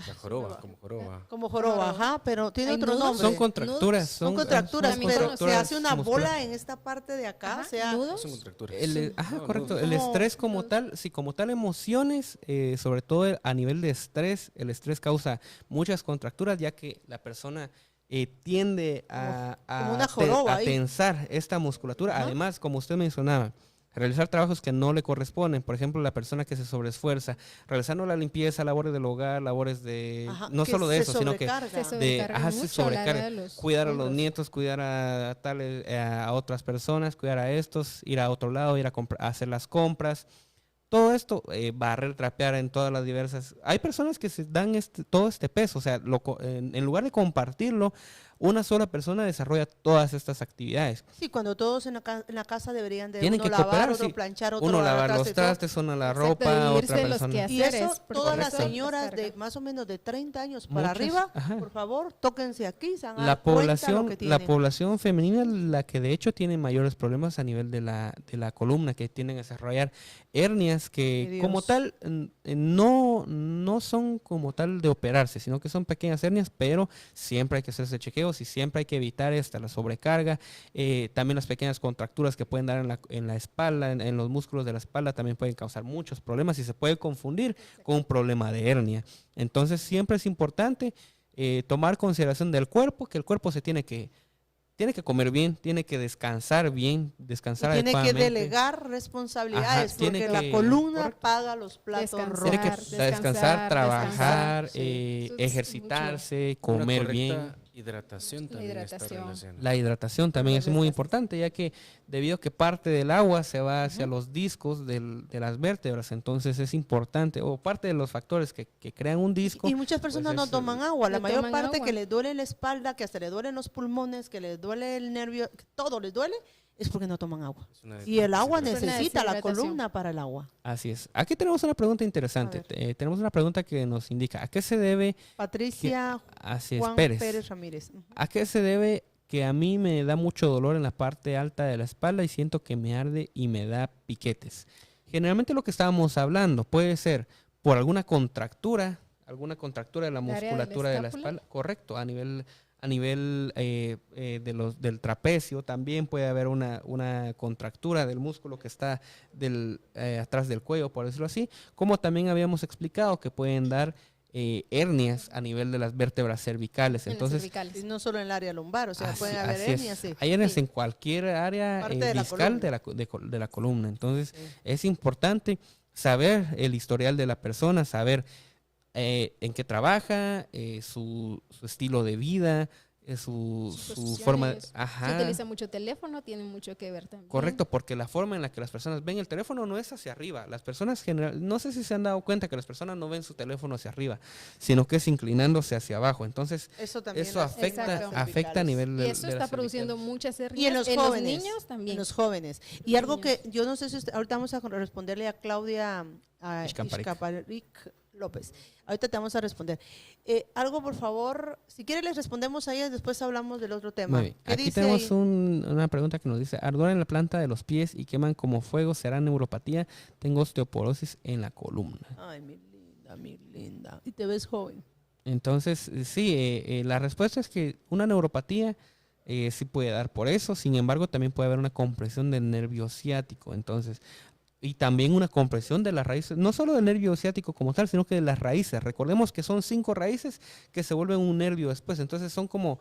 La joroba, como joroba. Como joroba, ajá, pero tiene ¿Hay otro nudos? nombre. Son contracturas. Son contracturas, son pero se contracturas hace una musculares. bola en esta parte de acá, Ajá, o sea, ¿nudos? Son contracturas. Ajá, correcto. no, El Como- estrés como tal, sí, como tal emociones, sobre todo a nivel de estrés, el estrés causa muchas contracturas, ya que la persona tiende como una joroba a ahí. tensar esta musculatura. Ajá. Además, como usted mencionaba, realizar trabajos que no le corresponden, por ejemplo, la persona que se sobreesfuerza, realizando la limpieza, labores del hogar, labores de, ajá, no que solo de se eso, sino que sobrecarga. Se de sobrecarga se mucho sobrecarga, la edad de los cuidar a los hombros. nietos, cuidar a otras personas, cuidar a estos, ir a otro lado, ir a hacer las compras. Todo esto, barrer, trapear en todas las diversas. Hay personas que se dan todo este peso, o sea, en lugar de compartirlo, una sola persona desarrolla todas estas actividades. Sí, cuando todos en la casa deberían de Tienen uno que lavar, cooperar, otro sí. planchar, otro Uno lavar lavar los trastes, uno la Exacto, ropa, dividirse otra los persona. quehaceres. Y eso, porque todas las correcto. señoras de Descarga. más o menos de 30 años para Muchas, arriba, ajá. por favor, tóquense aquí, se van a La dar cuenta lo población, que la tienen. población femenina, la que de hecho tiene mayores problemas a nivel de la columna, que tienden a desarrollar hernias que Dios. como tal no son como tal de operarse, sino que son pequeñas hernias, pero siempre hay que hacerse chequeos y siempre hay que evitar la sobrecarga. También las pequeñas contracturas que pueden dar en la espalda, en los músculos de la espalda, también pueden causar muchos problemas y se puede confundir con un problema de hernia. Entonces siempre es importante tomar consideración del cuerpo, que el cuerpo tiene que comer bien, tiene que descansar bien, descansar Y tiene que adecuadamente. delegar responsabilidades, Ajá, tiene porque la que- columna correcto. paga los platos Descansar, rotos. Tiene que descansar, trabajar, descansar, sí. Eso es ejercitarse, Una comer correcta bien. hidratación La también está hidratación. relacionada. La hidratación también es muy importante, ya que debido a que parte del agua se va hacia los discos de las vértebras, entonces es importante, o parte de los factores que crean un disco. Y muchas personas pues no es toman agua. La no mayor toman parte agua. que les duele la espalda, que hasta le duelen los pulmones, que les duele el nervio, que todo les duele, es porque no toman agua. Es una Y el agua deshidratación. necesita la deshidratación. columna para el agua. Así es. Aquí tenemos una pregunta interesante. A Tenemos una pregunta que nos indica, ¿a qué se debe, Patricia así es, Juan Pérez, Pérez Ramírez. Ujú. ¿a qué se debe que a mí me da mucho dolor en la parte alta de la espalda y siento que me arde y me da piquetes? Generalmente lo que estábamos hablando puede ser por alguna contractura de la ¿El área de la musculatura de la escápula? espalda, correcto, a nivel del trapecio también puede haber una contractura del músculo que está atrás del cuello, por decirlo así, como también habíamos explicado que pueden dar hernias a nivel de las vértebras cervicales. En las Entonces, cervicales. Y no solo en el área lumbar, o sea, pueden haber así es. hernias. Sí. Hay hernias Sí. en cualquier área Parte de la discal columna. de la columna. Entonces, Sí. es importante saber el historial de la persona, saber en qué trabaja, su estilo de vida, su forma de... Posiciones. Si utiliza mucho teléfono, tiene mucho que ver también. Correcto, porque la forma en la que las personas ven el teléfono no es hacia arriba. Las personas no sé si se han dado cuenta que las personas no ven su teléfono hacia arriba, sino que es inclinándose hacia abajo. Entonces, Eso también eso las afecta, Exacto. afecta a nivel Y de eso de está las produciendo cervicales. muchas hernias Y en los jóvenes. niños también. En los jóvenes. Y algo Niños. que yo no sé si ahorita vamos a responderle a Claudia Ishkamparik. Ishkamparik López. Ahorita te vamos a responder. Algo, por favor, si quieres les respondemos a ellas, después hablamos del otro tema. Muy bien. ¿Qué Aquí dice tenemos ahí? una pregunta que nos dice, ardor en la planta de los pies y queman como fuego, ¿será neuropatía? Tengo osteoporosis en la columna. Ay, mi linda, mi linda. Y te ves joven. Entonces, sí, la respuesta es que una neuropatía sí puede dar por eso, sin embargo, también puede haber una compresión del nervio ciático. Entonces, y también una compresión de las raíces, no solo del nervio ciático como tal, sino que de las raíces. Recordemos que son 5 raíces que se vuelven un nervio después, entonces son como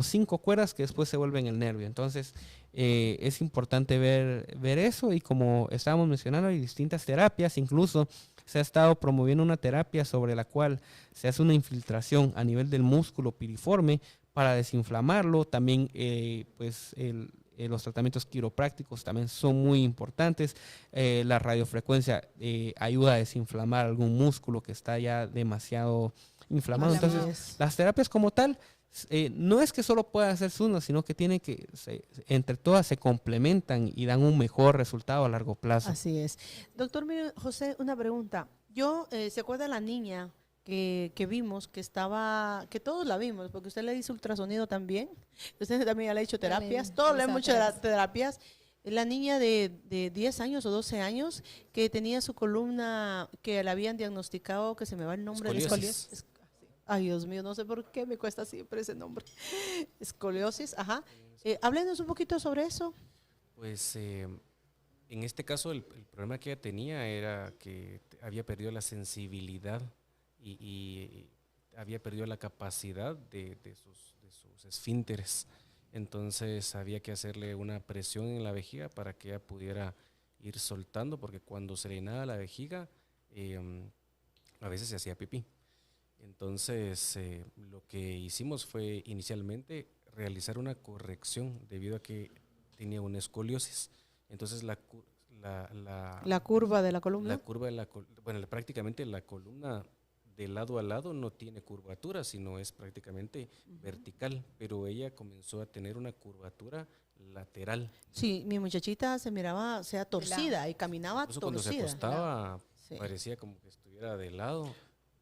5 cuerdas que después se vuelven el nervio. Entonces es importante ver eso, y como estábamos mencionando, hay distintas terapias. Incluso se ha estado promoviendo una terapia sobre la cual se hace una infiltración a nivel del músculo piriforme para desinflamarlo. También los tratamientos quiroprácticos también son muy importantes. La radiofrecuencia ayuda a desinflamar algún músculo que está ya demasiado inflamado. Así Entonces, es. las terapias como tal, no es que solo pueda hacerse una, sino que entre todas se complementan y dan un mejor resultado a largo plazo. Así es. Doctor José, una pregunta. ¿Se acuerda la niña que vimos, que todos la vimos, porque usted le hizo ultrasonido también, usted también le ha hecho terapias, todos le hemos hecho terapias? La niña de 10 años o 12 años que tenía su columna, que le habían diagnosticado, que se me va el nombre. Escoliosis. Ay, Dios mío, no sé por qué me cuesta siempre ese nombre. Escoliosis, ajá. Háblenos un poquito sobre eso. Pues en este caso el problema que ella tenía era que había perdido la sensibilidad y había perdido la capacidad de sus esfínteres. Entonces había que hacerle una presión en la vejiga para que ella pudiera ir soltando, porque cuando se llenaba la vejiga a veces se hacía pipí. Entonces lo que hicimos fue inicialmente realizar una corrección debido a que tenía una escoliosis. Entonces la curva de la columna. prácticamente la columna de lado a lado no tiene curvatura, sino es prácticamente vertical, pero ella comenzó a tener una curvatura lateral. Sí, mi muchachita se miraba, o sea, torcida y caminaba Incluso cuando se torcida. acostaba, Sí. parecía como que estuviera de lado.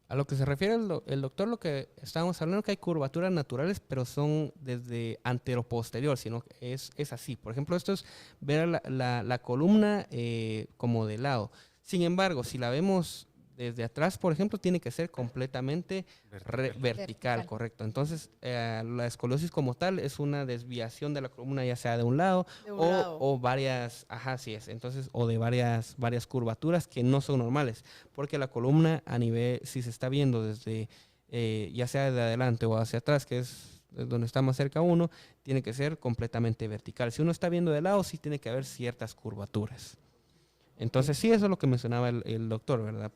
A lo que se refiere el doctor, lo que estábamos hablando, que hay curvaturas naturales, pero son desde anteroposterior, sino que es así. Por ejemplo, esto es ver la columna como de lado. Sin embargo, si la vemos desde atrás, por ejemplo, tiene que ser completamente vertical, correcto. Entonces, la escoliosis como tal es una desviación de la columna, ya sea de un lado, o varias, así es. Entonces, o de varias curvaturas que no son normales, porque la columna a nivel, si se está viendo desde, ya sea de adelante o hacia atrás, que es donde está más cerca uno, tiene que ser completamente vertical. Si uno está viendo de lado, sí tiene que haber ciertas curvaturas. Entonces, sí, eso es lo que mencionaba el doctor, ¿verdad?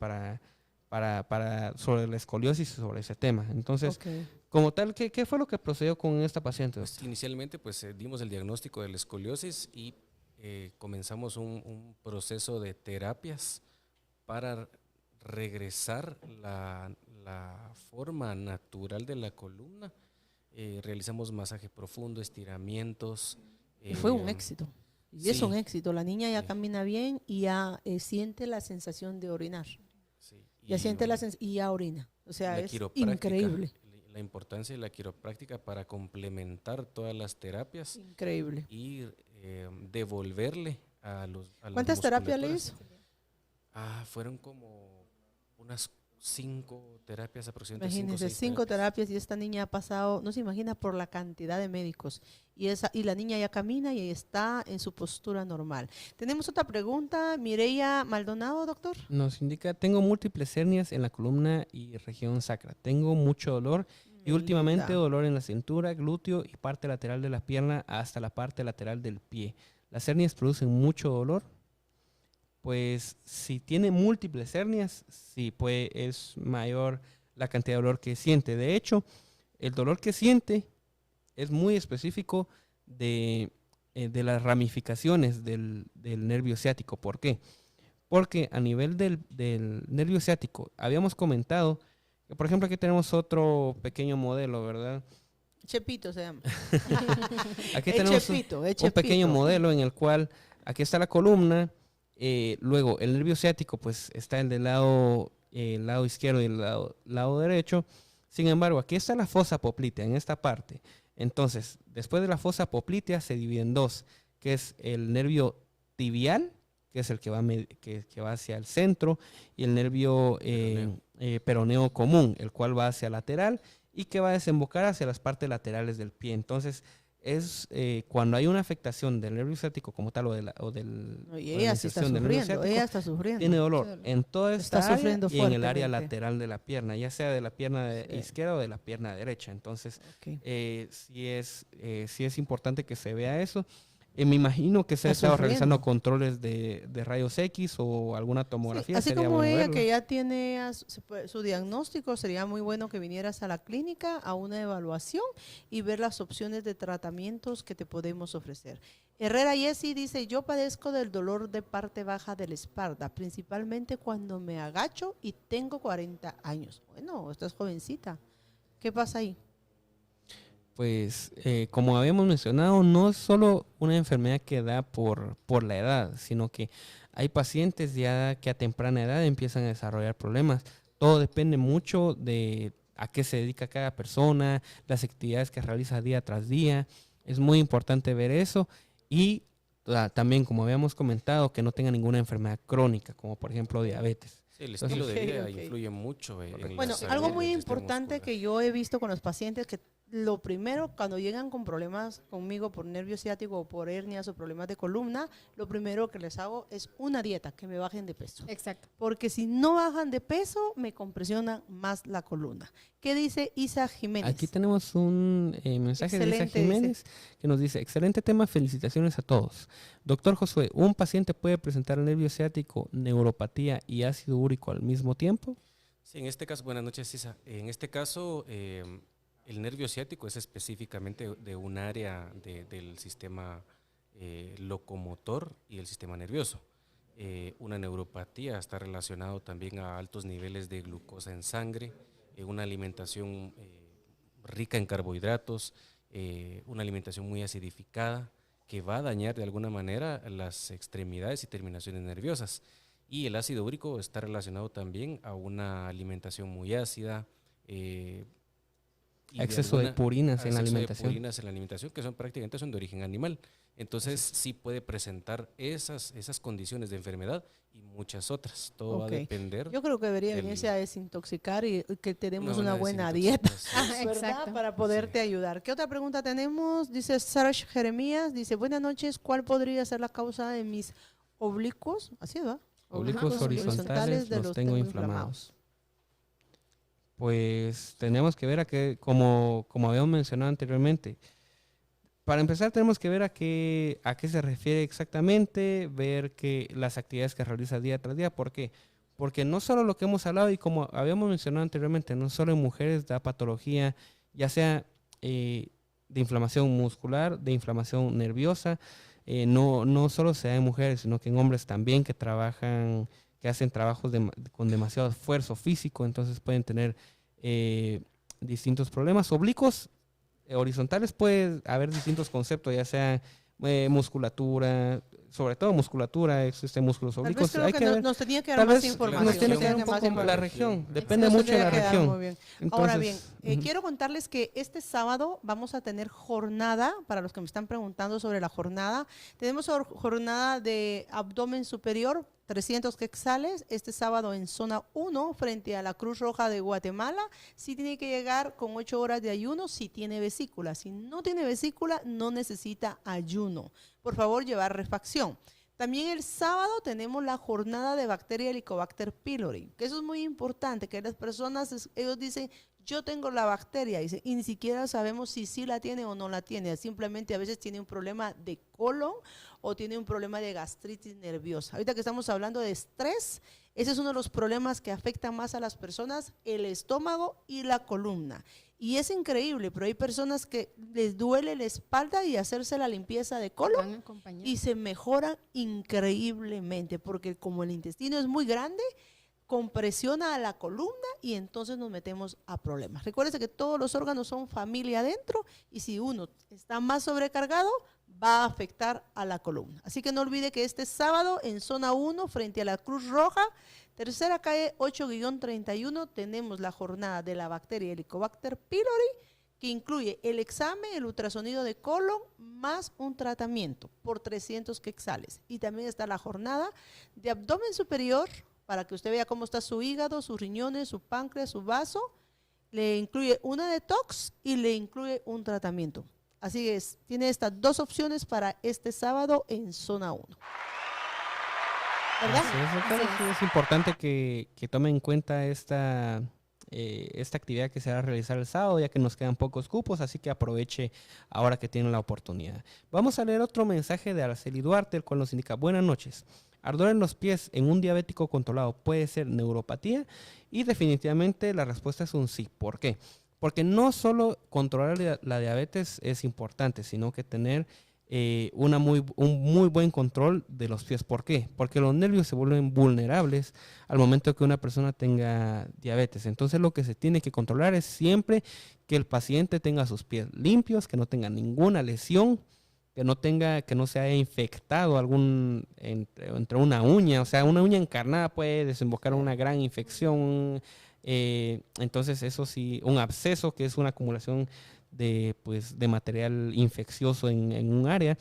Para sobre la escoliosis y sobre ese tema. Entonces, como tal, ¿qué fue lo que procedió con esta paciente? Pues, inicialmente, pues dimos el diagnóstico de la escoliosis y comenzamos un proceso de terapias para regresar la forma natural de la columna. Realizamos masaje profundo, estiramientos. Y fue un éxito. Y sí, es un éxito. La niña ya sí, camina bien y ya siente la sensación de orinar. Sí, ya siente y ya orina. O sea, es increíble. La importancia de la quiropráctica para complementar todas las terapias. Increíble. Y devolverle a ¿Cuántas terapias le hizo? Fueron como unas 5 terapias aproximadamente. Imagínense, 5 terapias y esta niña ha pasado, no se imagina por la cantidad de médicos. Y la niña ya camina y está en su postura normal. Tenemos otra pregunta, Mireya Maldonado, doctor. Nos indica, tengo múltiples hernias en la columna y región sacra. Tengo mucho dolor y últimamente dolor en la cintura, glúteo y parte lateral de la pierna hasta la parte lateral del pie. ¿Las hernias producen mucho dolor? Pues si tiene múltiples hernias, sí, pues es mayor la cantidad de dolor que siente. De hecho, el dolor que siente es muy específico de las ramificaciones del nervio ciático. ¿Por qué? Porque a nivel del nervio ciático, habíamos comentado que, por ejemplo, aquí tenemos otro pequeño modelo, ¿verdad? Chepito se llama. Aquí tenemos un pequeño modelo en el cual aquí está la columna. Luego el nervio ciático pues está el lado izquierdo y el lado derecho. Sin embargo, aquí está la fosa poplitea en esta parte. Entonces, después de la fosa poplitea se divide en dos, que es el nervio tibial, que es el que va hacia el centro, y el nervio peroneo común, el cual va hacia lateral y que va a desembocar hacia las partes laterales del pie. Entonces, es cuando hay una afectación del nervio ciático como tal y ella sí está sufriendo, ella está sufriendo. Tiene dolor en toda esta área y en el área lateral de la pierna, ya sea de la pierna izquierda o de la pierna derecha. Entonces, sí es importante que se vea eso. Me imagino que se ha estado realizando controles de rayos X o alguna tomografía. Sí, así como ella verlo. Que ya tiene su diagnóstico, sería muy bueno que vinieras a la clínica a una evaluación y ver las opciones de tratamientos que te podemos ofrecer. Herrera Yesi dice, yo padezco del dolor de parte baja de la espalda, principalmente cuando me agacho y tengo 40 años. Bueno, estás jovencita. ¿Qué pasa ahí? Pues como habíamos mencionado, no es solo una enfermedad que da por la edad, sino que hay pacientes ya que a temprana edad empiezan a desarrollar problemas. Todo depende mucho de a qué se dedica cada persona, las actividades que realiza día tras día. Es muy importante ver eso y también, como habíamos comentado, que no tenga ninguna enfermedad crónica, como por ejemplo diabetes. Sí, el estilo de vida influye mucho. Bueno, algo muy importante que yo he visto con los pacientes que lo primero, cuando llegan con problemas conmigo por nervio ciático o por hernias o problemas de columna, lo primero que les hago es una dieta, que me bajen de peso. Exacto. Porque si no bajan de peso, me compresiona más la columna. ¿Qué dice Isa Jiménez? Aquí tenemos un mensaje de Isa Jiménez que nos dice, excelente tema, felicitaciones a todos. Doctor Josué, ¿un paciente puede presentar nervio ciático, neuropatía y ácido úrico al mismo tiempo? Sí, en este caso, buenas noches Isa. En este caso, el nervio ciático es específicamente de un área del sistema locomotor y el sistema nervioso. Una neuropatía está relacionado también a altos niveles de glucosa en sangre, una alimentación rica en carbohidratos, una alimentación muy acidificada que va a dañar de alguna manera las extremidades y terminaciones nerviosas. Y el ácido úrico está relacionado también a una alimentación muy ácida, exceso de purinas en la exceso de alimentación. purinas en la alimentación, que prácticamente son de origen animal. Entonces sí puede presentar esas condiciones de enfermedad y muchas otras. Todo va a depender. Yo creo que debería venirse a desintoxicar y que tenemos Una una buena dieta, desintoxicación. ¿verdad? Exacto. Para poderte ayudar. ¿Qué otra pregunta tenemos? Dice Serge Jeremías, dice, buenas noches, ¿cuál podría ser la causa de mis oblicuos? Así va. Oblicuos horizontales los tengo inflamados. Pues tenemos que ver a qué, como habíamos mencionado anteriormente, para empezar tenemos que ver a qué se refiere exactamente, ver que las actividades que realiza día tras día. ¿Por qué? Porque no solo lo que hemos hablado y como habíamos mencionado anteriormente, no solo en mujeres da patología, ya sea de inflamación muscular, de inflamación nerviosa, no solo se da en mujeres, sino que en hombres también que trabajan, que hacen trabajos con demasiado esfuerzo físico, entonces pueden tener distintos problemas. Oblicuos horizontales puede haber distintos conceptos, ya sea musculatura, sobre todo musculatura, existen músculos oblicuos. Tal vez creo que nos tenía que dar tal más vez información. nos tiene que dar un más poco información. la región, depende Nos mucho de tendría la que dar región. muy bien. Entonces, Ahora bien, quiero contarles que este sábado vamos a tener jornada, para los que me están preguntando sobre la jornada, tenemos jornada de abdomen superior, 300 quetzales, este sábado en zona 1, frente a la Cruz Roja de Guatemala. Sí tiene que llegar con 8 horas de ayuno si tiene vesícula. Si no tiene vesícula, no necesita ayuno. Por favor, llevar refacción. También el sábado tenemos la jornada de bacteria Helicobacter pylori, que eso es muy importante, que las personas, ellos dicen, yo tengo la bacteria, y ni siquiera sabemos si sí la tiene o no la tiene, simplemente a veces tiene un problema de colon o tiene un problema de gastritis nerviosa. Ahorita que estamos hablando de estrés, ese es uno de los problemas que afectan más a las personas, el estómago y la columna. Y es increíble, pero hay personas que les duele la espalda y hacerse la limpieza de colon y se mejoran increíblemente, porque como el intestino es muy grande, compresiona a la columna y entonces nos metemos a problemas. Recuérdense que todos los órganos son familia adentro y si uno está más sobrecargado, va a afectar a la columna. Así que no olvide que este sábado en zona 1, frente a la Cruz Roja, tercera calle 8-31, tenemos la jornada de la bacteria Helicobacter pylori, que incluye el examen, el ultrasonido de colon, más un tratamiento por 300 quetzales. Y también está la jornada de abdomen superior, para que usted vea cómo está su hígado, sus riñones, su páncreas, su vaso. Le incluye una detox y le incluye un tratamiento. Así es, tiene estas dos opciones para este sábado en zona 1. ¿Verdad? Sí, es importante que tomen en cuenta esta actividad que se va a realizar el sábado, ya que nos quedan pocos cupos, así que aproveche ahora que tiene la oportunidad. Vamos a leer otro mensaje de Araceli Duarte, el cual nos indica: buenas noches. Ardor en los pies en un diabético controlado puede ser neuropatía, y definitivamente la respuesta es un sí. ¿Por qué? Porque no solo controlar la diabetes es importante, sino que tener un muy buen control de los pies. ¿Por qué? Porque los nervios se vuelven vulnerables al momento que una persona tenga diabetes. Entonces lo que se tiene que controlar es siempre que el paciente tenga sus pies limpios, que no tenga ninguna lesión, que no se haya infectado entre una uña. O sea, una uña encarnada puede desembocar en una gran infección. Entonces eso sí, un absceso, que es una acumulación de material infeccioso en un área.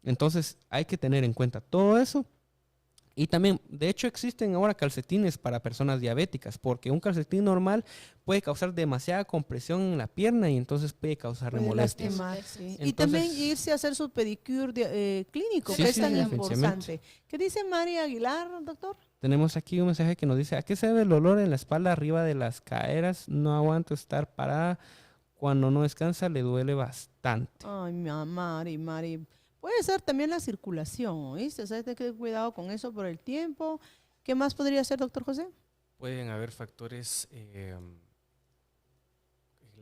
Entonces hay que tener en cuenta todo eso. Y también, de hecho, existen ahora calcetines para personas diabéticas, porque un calcetín normal puede causar demasiada compresión en la pierna y entonces puede causar molestias. Sí. Y también irse a hacer su pedicure clínico, que es tan importante. ¿Qué dice María Aguilar, doctor? Tenemos aquí un mensaje que nos dice: ¿a qué se debe el dolor en la espalda arriba de las caderas? No aguanto estar parada. Cuando no descansa le duele bastante. Ay, Mari. Puede ser también la circulación, ¿oíste? O sea, hay que tener cuidado con eso por el tiempo. ¿Qué más podría ser, doctor José? Pueden haber factores,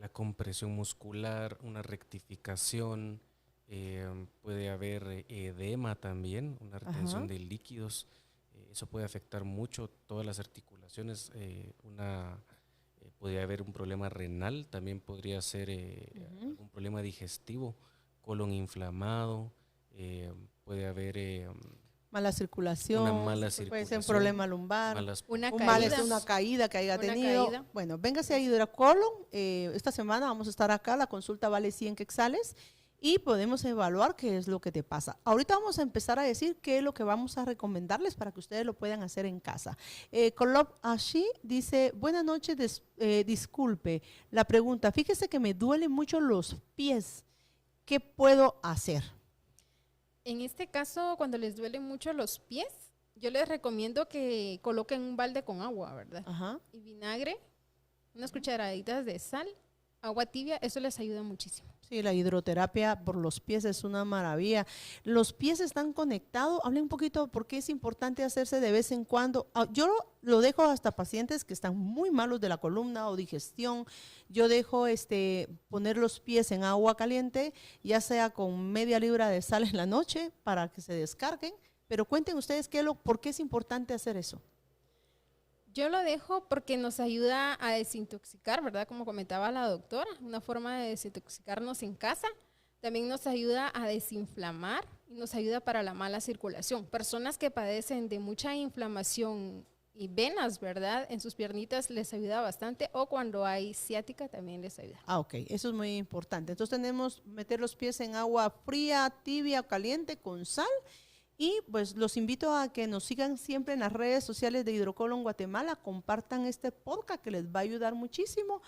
la compresión muscular, una rectificación, puede haber edema también, una retención de líquidos. Eso puede afectar mucho todas las articulaciones. Podría haber un problema renal, también podría ser algún problema digestivo, colon inflamado, puede haber mala circulación, una mala puede ser un circulación, problema lumbar, Una un caída. una caída que haya Una tenido. caída. Bueno, véngase a Hidrocolon. Esta semana vamos a estar acá, la consulta vale 100 quetzales y podemos evaluar qué es lo que te pasa. Ahorita vamos a empezar a decir qué es lo que vamos a recomendarles para que ustedes lo puedan hacer en casa. Kolob Ashi dice, buenas noches, disculpe la pregunta, fíjese que me duelen mucho los pies, ¿qué puedo hacer? En este caso, cuando les duelen mucho los pies, yo les recomiendo que coloquen un balde con agua, ¿verdad? Ajá. Y vinagre, unas cucharaditas de sal, agua tibia, eso les ayuda muchísimo. Sí, la hidroterapia por los pies es una maravilla. Los pies están conectados. Hablen un poquito por qué es importante hacerse de vez en cuando. Yo lo dejo hasta pacientes que están muy malos de la columna o digestión. Yo dejo poner los pies en agua caliente, ya sea con media libra de sal en la noche para que se descarguen. Pero cuenten ustedes por qué es importante hacer eso. Yo lo dejo porque nos ayuda a desintoxicar, ¿verdad? Como comentaba la doctora, una forma de desintoxicarnos en casa. También nos ayuda a desinflamar y nos ayuda para la mala circulación. Personas que padecen de mucha inflamación y venas, ¿verdad? En sus piernitas les ayuda bastante, o cuando hay ciática también les ayuda. Ok, eso es muy importante. Entonces tenemos meter los pies en agua fría, tibia o caliente con sal. Y pues los invito a que nos sigan siempre en las redes sociales de Hidrocolon Guatemala, compartan este podcast que les va a ayudar muchísimo.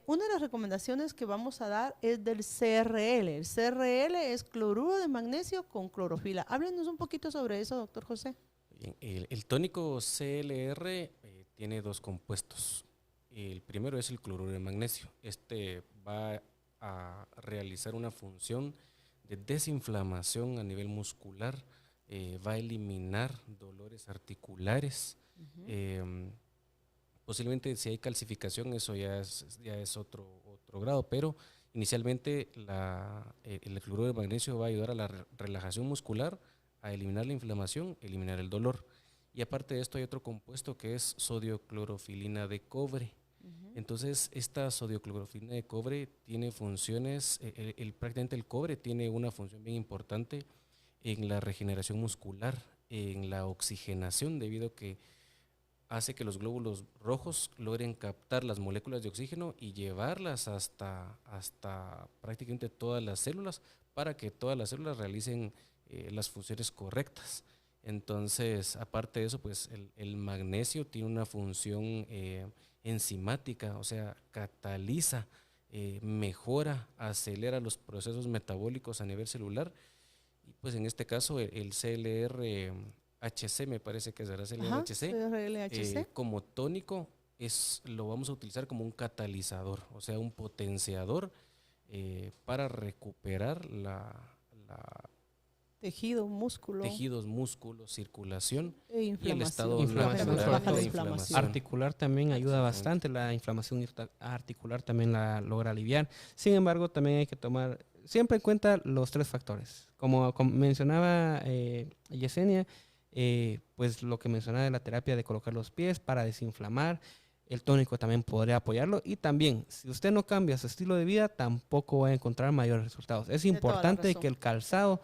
Una de las recomendaciones que vamos a dar es del CRL. El CRL es cloruro de magnesio con clorofila. Háblenos un poquito sobre eso, doctor José. Bien, el tónico CLR tiene dos compuestos. El primero es el cloruro de magnesio. Este va a realizar una función de desinflamación a nivel muscular, va a eliminar dolores articulares. Posiblemente si hay calcificación, eso ya es otro grado, pero inicialmente el cloruro de magnesio va a ayudar a la relajación muscular, a eliminar la inflamación, eliminar el dolor. Y aparte de esto hay otro compuesto que es sodioclorofilina de cobre. Entonces, esta sodioclorofilina de cobre tiene funciones, prácticamente el cobre tiene una función bien importante en la regeneración muscular, en la oxigenación, debido a que hace que los glóbulos rojos logren captar las moléculas de oxígeno y llevarlas hasta prácticamente todas las células para que todas las células realicen las funciones correctas. Entonces, aparte de eso, pues el magnesio tiene una función enzimática, o sea, cataliza, mejora, acelera los procesos metabólicos a nivel celular. Y pues en este caso el CLR-HC, me parece que será CLR-HC, como tónico lo vamos a utilizar como un catalizador, o sea, un potenciador para recuperar tejidos, músculos, circulación y el estado natural de inflamación. Articular también ayuda bastante, la inflamación articular también la logra aliviar. Sin embargo, también hay que tomar siempre en cuenta los tres factores. Como mencionaba Yesenia, pues lo que mencionaba de la terapia de colocar los pies para desinflamar, el tónico también podría apoyarlo. Y también, si usted no cambia su estilo de vida, tampoco va a encontrar mayores resultados. Es importante que el calzado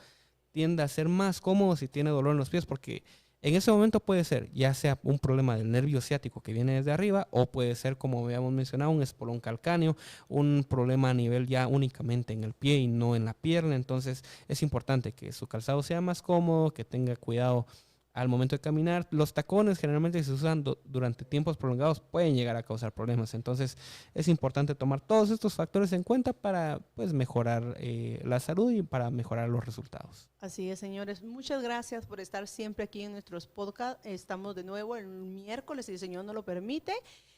tienda a ser más cómodo si tiene dolor en los pies, porque en ese momento puede ser ya sea un problema del nervio ciático que viene desde arriba, o puede ser, como habíamos mencionado, un espolón calcáneo, un problema a nivel ya únicamente en el pie y no en la pierna. Entonces es importante que su calzado sea más cómodo, que tenga cuidado al momento de caminar. Los tacones generalmente se usan durante tiempos prolongados, pueden llegar a causar problemas. Entonces es importante tomar todos estos factores en cuenta para pues mejorar la salud y para mejorar los resultados. Así es, señores. Muchas gracias por estar siempre aquí en nuestros podcasts. Estamos de nuevo el miércoles, si el Señor nos lo permite.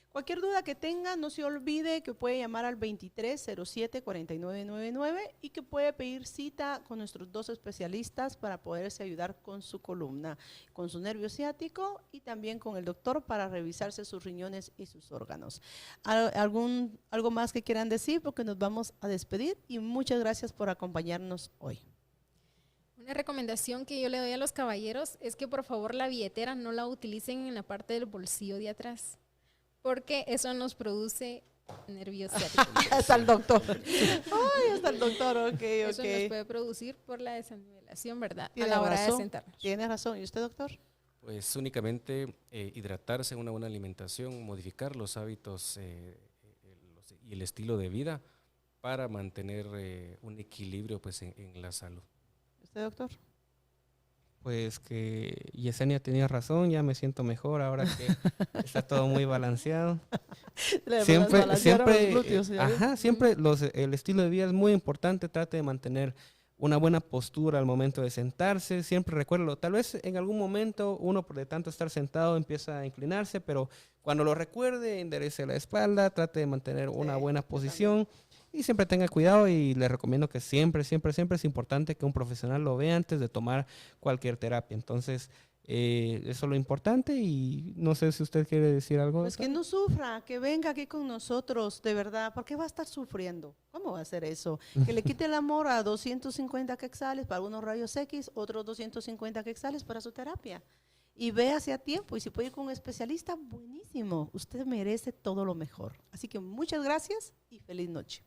Cualquier duda que tenga, no se olvide que puede llamar al 2307-4999 y que puede pedir cita con nuestros dos especialistas para poderse ayudar con su columna, con su nervio ciático y también con el doctor para revisarse sus riñones y sus órganos. ¿Algo más que quieran decir? Porque nos vamos a despedir y muchas gracias por acompañarnos hoy. Una recomendación que yo le doy a los caballeros es que por favor la billetera no la utilicen en la parte del bolsillo de atrás, porque eso nos produce nervios ciáticos. Hasta el doctor. Ay, hasta el doctor, ok, Eso nos ok. puede producir por la desanivelación, ¿verdad? A Tiene la hora de razón. sentarnos. Tiene razón. ¿Y usted, doctor? Pues únicamente hidratarse, una buena alimentación, modificar los hábitos y el estilo de vida para mantener un equilibrio pues, en la salud. ¿Usted, doctor? Pues que Yesenia tenía razón, ya me siento mejor ahora que está todo muy balanceado. Siempre, el estilo de vida es muy importante, trate de mantener una buena postura al momento de sentarse, siempre recuérdelo, tal vez en algún momento uno por de tanto estar sentado empieza a inclinarse, pero cuando lo recuerde, enderece la espalda, trate de mantener una buena posición y siempre tenga cuidado y le recomiendo que siempre es importante que un profesional lo vea antes de tomar cualquier terapia. Entonces, eso es lo importante y no sé si usted quiere decir algo. Pues que no sufra, que venga aquí con nosotros, de verdad. ¿Por qué va a estar sufriendo? ¿Cómo va a hacer eso? Que le quite el amor a 250 quetzales para unos rayos X, otros 250 quetzales para su terapia. Y véase a tiempo. Y si puede ir con un especialista, buenísimo. Usted merece todo lo mejor. Así que muchas gracias y feliz noche.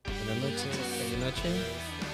Buenas noches. Buenas noches.